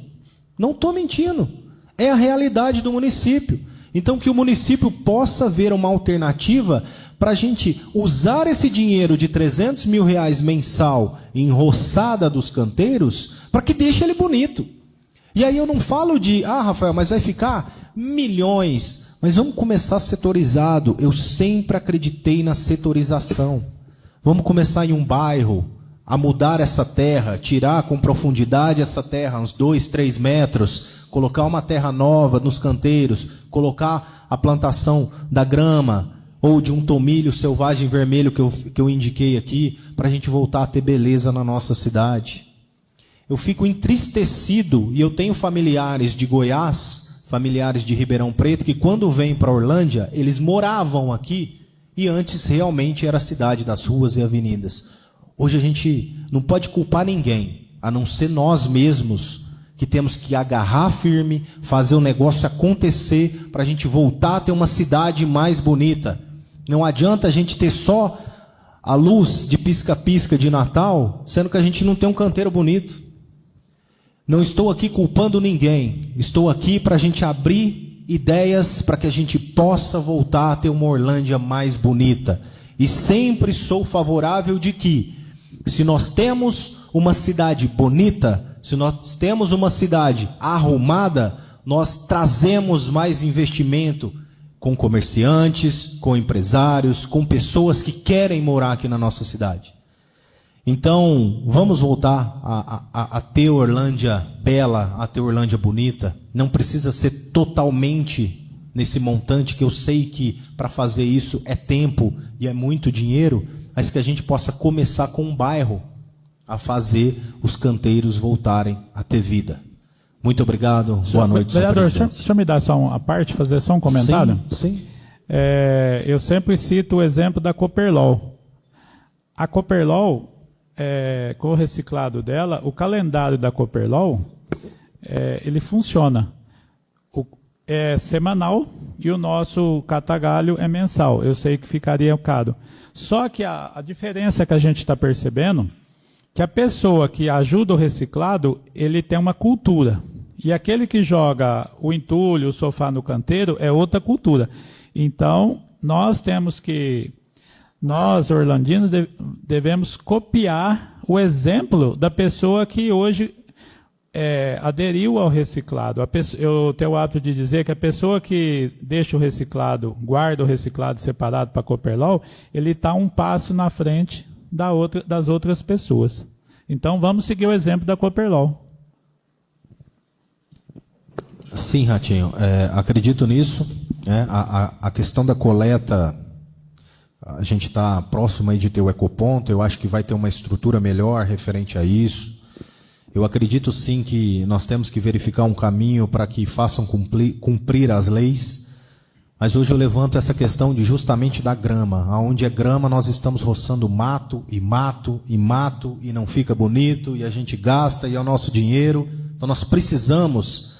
Não estou mentindo. É a realidade do município. Então, que o município possa ver uma alternativa para a gente usar esse dinheiro de R$300 mil mensal em roçada dos canteiros para que deixe ele bonito. E aí eu não falo de, Rafael, mas vai ficar milhões. Mas vamos começar setorizado. Eu sempre acreditei na setorização. Vamos começar em um bairro, a mudar essa terra, tirar com profundidade essa terra, uns 2, 3 metros, colocar uma terra nova nos canteiros, colocar a plantação da grama, ou de um tomilho selvagem vermelho que eu indiquei aqui, para a gente voltar a ter beleza na nossa cidade. eu fico entristecido, e eu tenho familiares de Goiás, familiares de Ribeirão Preto, que quando vêm para Orlândia, eles moravam aqui, e antes realmente era a cidade das ruas e avenidas. Hoje a gente não pode culpar ninguém, a não ser nós mesmos, que temos que agarrar firme, fazer o negócio acontecer, para a gente voltar a ter uma cidade mais bonita. Não adianta a gente ter só a luz de pisca-pisca de Natal, sendo que a gente não tem um canteiro bonito. Não estou aqui culpando ninguém, estou aqui para a gente abrir ideias para que a gente possa voltar a ter uma Orlândia mais bonita. E sempre sou favorável de que, se nós temos uma cidade bonita, se nós temos uma cidade arrumada, nós trazemos mais investimento com comerciantes, com empresários, com pessoas que querem morar aqui na nossa cidade. Então, vamos voltar a ter Orlândia bela, a ter Orlândia bonita. Não precisa ser totalmente nesse montante, que eu sei que para fazer isso é tempo e é muito dinheiro, mas que a gente possa começar com um bairro a fazer os canteiros voltarem a ter vida. Muito obrigado. Boa noite, senhor vereador, presidente. deixa eu me dar só uma parte, fazer só um comentário. Sim. Eu sempre cito o exemplo da Cooperlol. A Cooperlol, com o reciclado dela, o calendário da Cooperlol, ele funciona. É semanal e o nosso catagalho é mensal. Eu sei que ficaria caro. Só que a diferença que a gente está percebendo, que a pessoa que ajuda o reciclado, ele tem uma cultura. E aquele que joga o entulho, o sofá no canteiro, é outra cultura. Então, nós orlandinos, devemos copiar o exemplo da pessoa que hoje aderiu ao reciclado. Eu tenho o hábito de dizer que a pessoa que deixa o reciclado, guarda o reciclado separado para a Cooperlol, ele está um passo na frente das outras pessoas. Então, vamos seguir o exemplo da Cooperlol. Sim, Ratinho, acredito nisso. A questão da coleta, a gente está próximo aí de ter o ecoponto, eu acho que vai ter uma estrutura melhor referente a isso. Eu acredito sim que nós temos que verificar um caminho para que façam cumprir as leis. Mas hoje eu levanto essa questão justamente da grama. Aonde é grama, nós estamos roçando mato e mato e mato e não fica bonito e a gente gasta e é o nosso dinheiro. Então nós precisamos,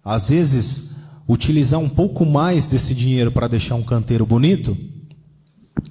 às vezes, utilizar um pouco mais desse dinheiro para deixar um canteiro bonito.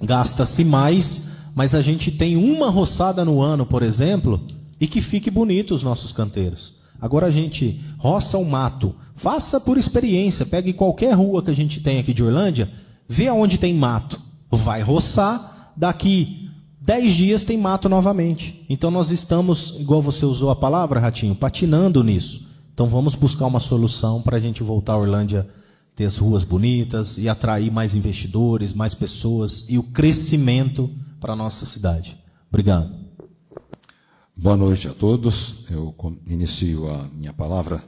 Gasta-se mais, mas a gente tem uma roçada no ano, por exemplo, e que fique bonito os nossos canteiros. Agora a gente roça o mato, faça por experiência, pegue qualquer rua que a gente tem aqui de Orlândia, vê aonde tem mato, vai roçar, daqui 10 dias tem mato novamente. Então nós estamos, igual você usou a palavra, Ratinho, patinando nisso. Então vamos buscar uma solução para a gente voltar a Orlândia, ter as ruas bonitas e atrair mais investidores, mais pessoas e o crescimento para a nossa cidade. Obrigado. Boa noite a todos. Eu inicio a minha palavra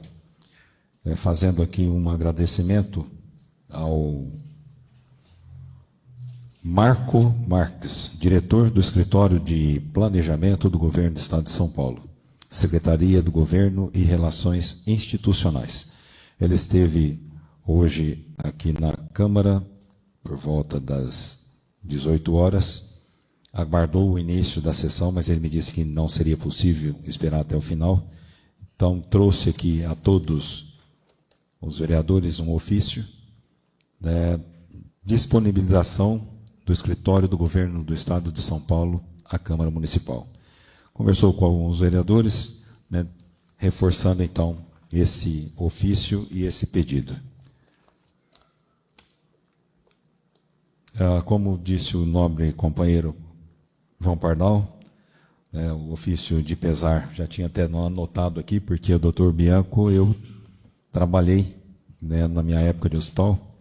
fazendo aqui um agradecimento ao Marco Marques, diretor do Escritório de Planejamento do Governo do Estado de São Paulo, Secretaria do Governo e Relações Institucionais. Ele esteve hoje aqui na Câmara por volta das 18 horas, aguardou o início da sessão, mas ele me disse que não seria possível esperar até o final. Então, trouxe aqui a todos os vereadores um ofício, disponibilização do Escritório do Governo do Estado de São Paulo à Câmara Municipal. Conversou com alguns vereadores, reforçando, então, esse ofício e esse pedido. Como disse o nobre companheiro João Pardal, o ofício de pesar, já tinha até anotado aqui, porque o doutor Bianco, eu trabalhei na minha época de hospital,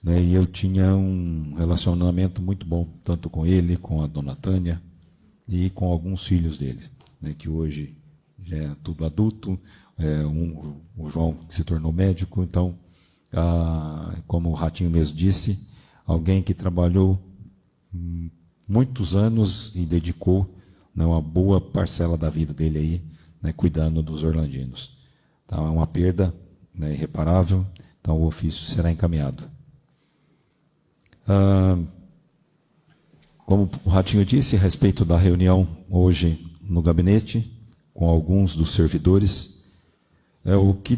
e eu tinha um relacionamento muito bom, tanto com ele, com a dona Tânia, e com alguns filhos deles, que hoje já é tudo adulto, o João que se tornou médico. Então, como o Ratinho mesmo disse, alguém que trabalhou muitos anos e dedicou uma boa parcela da vida dele aí né, cuidando dos orlandinos. Então, é uma perda, né, irreparável, então o ofício será encaminhado. Como o Ratinho disse, a respeito da reunião hoje no gabinete, com alguns dos servidores, o que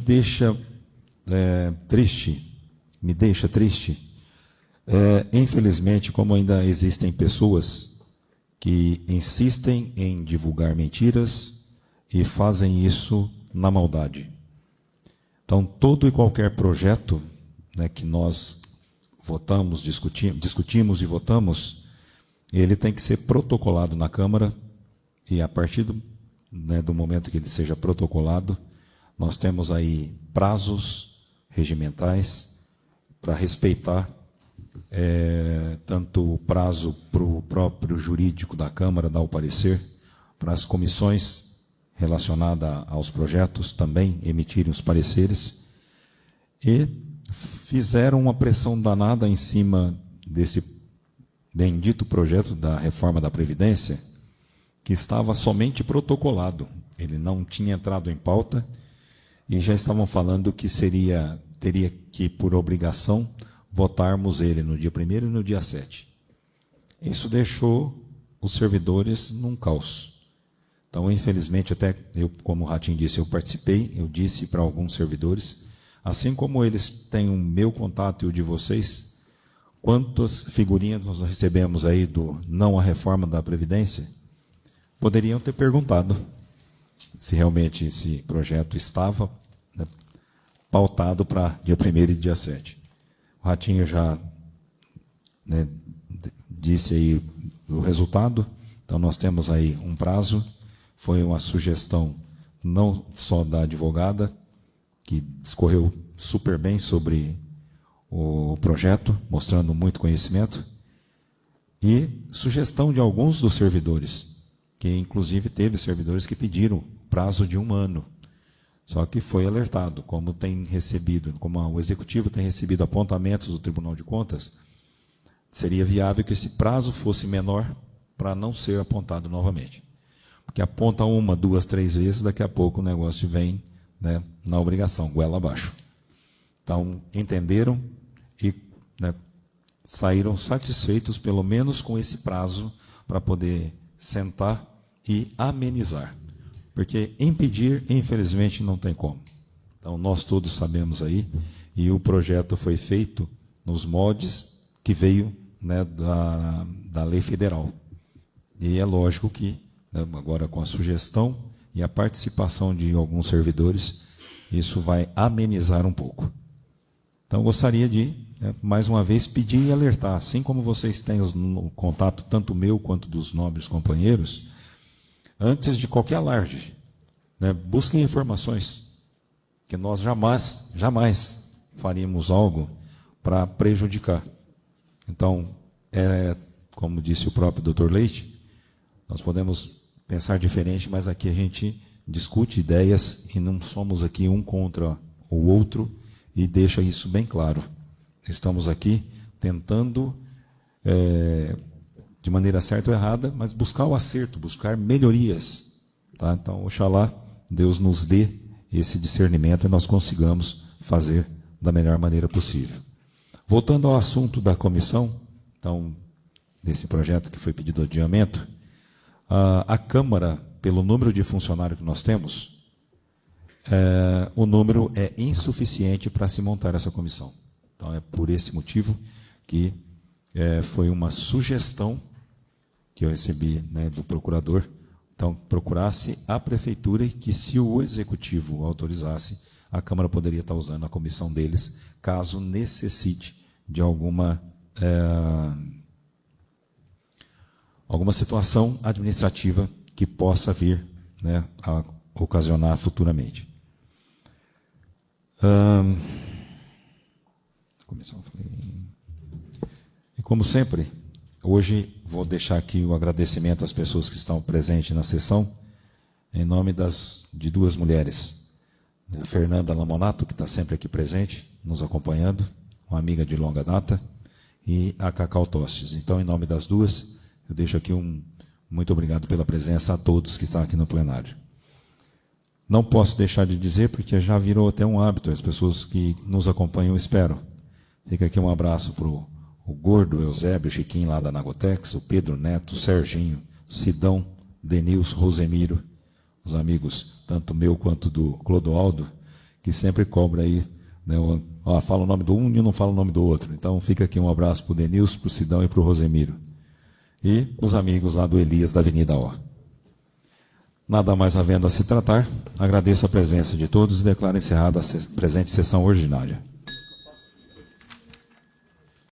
me deixa triste, infelizmente, como ainda existem pessoas que insistem em divulgar mentiras e fazem isso na maldade. Então, todo e qualquer projeto, né, que nós votamos, discutimos e votamos, ele tem que ser protocolado na Câmara, e a partir do momento que ele seja protocolado, nós temos aí prazos regimentais para respeitar, tanto o prazo para o próprio jurídico da Câmara dar o parecer, para as comissões relacionadas aos projetos também emitirem os pareceres, e fizeram uma pressão danada em cima desse bendito projeto da reforma da Previdência, que estava somente protocolado, ele não tinha entrado em pauta, e já estavam falando que teria que, por obrigação, votarmos ele no dia 1º e no dia 7. Isso deixou os servidores num caos. Então, infelizmente, até eu, como o Ratinho disse, eu participei, eu disse para alguns servidores, assim como eles têm o meu contato e o de vocês, quantas figurinhas nós recebemos aí do não à reforma da Previdência, poderiam ter perguntado se realmente esse projeto estava, né, pautado para dia 1º e dia 7. O Ratinho já, né, disse aí o resultado, então nós temos aí um prazo, foi uma sugestão não só da advogada, que discorreu super bem sobre o projeto, mostrando muito conhecimento, e sugestão de alguns dos servidores, que inclusive teve servidores que pediram prazo de 1 ano, só que foi alertado, como o Executivo tem recebido apontamentos do Tribunal de Contas, seria viável que esse prazo fosse menor para não ser apontado novamente. Porque aponta 1, 2, 3 vezes, daqui a pouco o negócio vem, né, na obrigação, goela abaixo. Então, entenderam e, né, saíram satisfeitos, pelo menos com esse prazo, para poder sentar e amenizar. Porque impedir, infelizmente, não tem como. Então, nós todos sabemos aí, e o projeto foi feito nos moldes que veio, né, da lei federal. E é lógico que, né, agora com a sugestão e a participação de alguns servidores, isso vai amenizar um pouco. Então, gostaria de, né, mais uma vez, pedir e alertar, assim como vocês têm o contato, tanto meu quanto dos nobres companheiros, antes de qualquer alarde, né, busquem informações, que nós jamais faríamos algo para prejudicar. Então, como disse o próprio Dr. Leite, nós podemos pensar diferente, mas aqui a gente discute ideias e não somos aqui um contra o outro, e deixa isso bem claro. Estamos aqui tentando, de maneira certa ou errada, mas buscar o acerto, buscar melhorias. Tá? Então, oxalá Deus nos dê esse discernimento e nós consigamos fazer da melhor maneira possível. Voltando ao assunto da comissão, então, desse projeto que foi pedido adiamento, a Câmara, pelo número de funcionários que nós temos, o número é insuficiente para se montar essa comissão. Então, é por esse motivo que foi uma sugestão que eu recebi, né, do procurador. Então, procurasse a Prefeitura e que, se o Executivo autorizasse, a Câmara poderia estar usando a comissão deles, caso necessite de alguma situação administrativa que possa vir, né, a ocasionar futuramente. E como sempre, hoje vou deixar aqui o agradecimento às pessoas que estão presentes na sessão, em nome de 2 mulheres. A Fernanda Lamonato, que está sempre aqui presente, nos acompanhando, uma amiga de longa data, e a Cacau Tostes. Então, em nome das 2, eu deixo aqui muito obrigado pela presença a todos que estão aqui no plenário. Não posso deixar de dizer, porque já virou até um hábito, as pessoas que nos acompanham esperam. Fica aqui um abraço para o Gordo, Eusébio, Chiquinho lá da Nagotex, o Pedro Neto, o Serginho, Sidão, Denilson, Rosemiro, os amigos, tanto meu quanto do Clodoaldo, que sempre cobra aí, né, fala o nome do um e não fala o nome do outro. Então fica aqui um abraço para o Denilson, para o Sidão e para o Rosemiro. E os amigos lá do Elias da Avenida O. Nada mais havendo a se tratar, agradeço a presença de todos e declaro encerrada a presente sessão ordinária.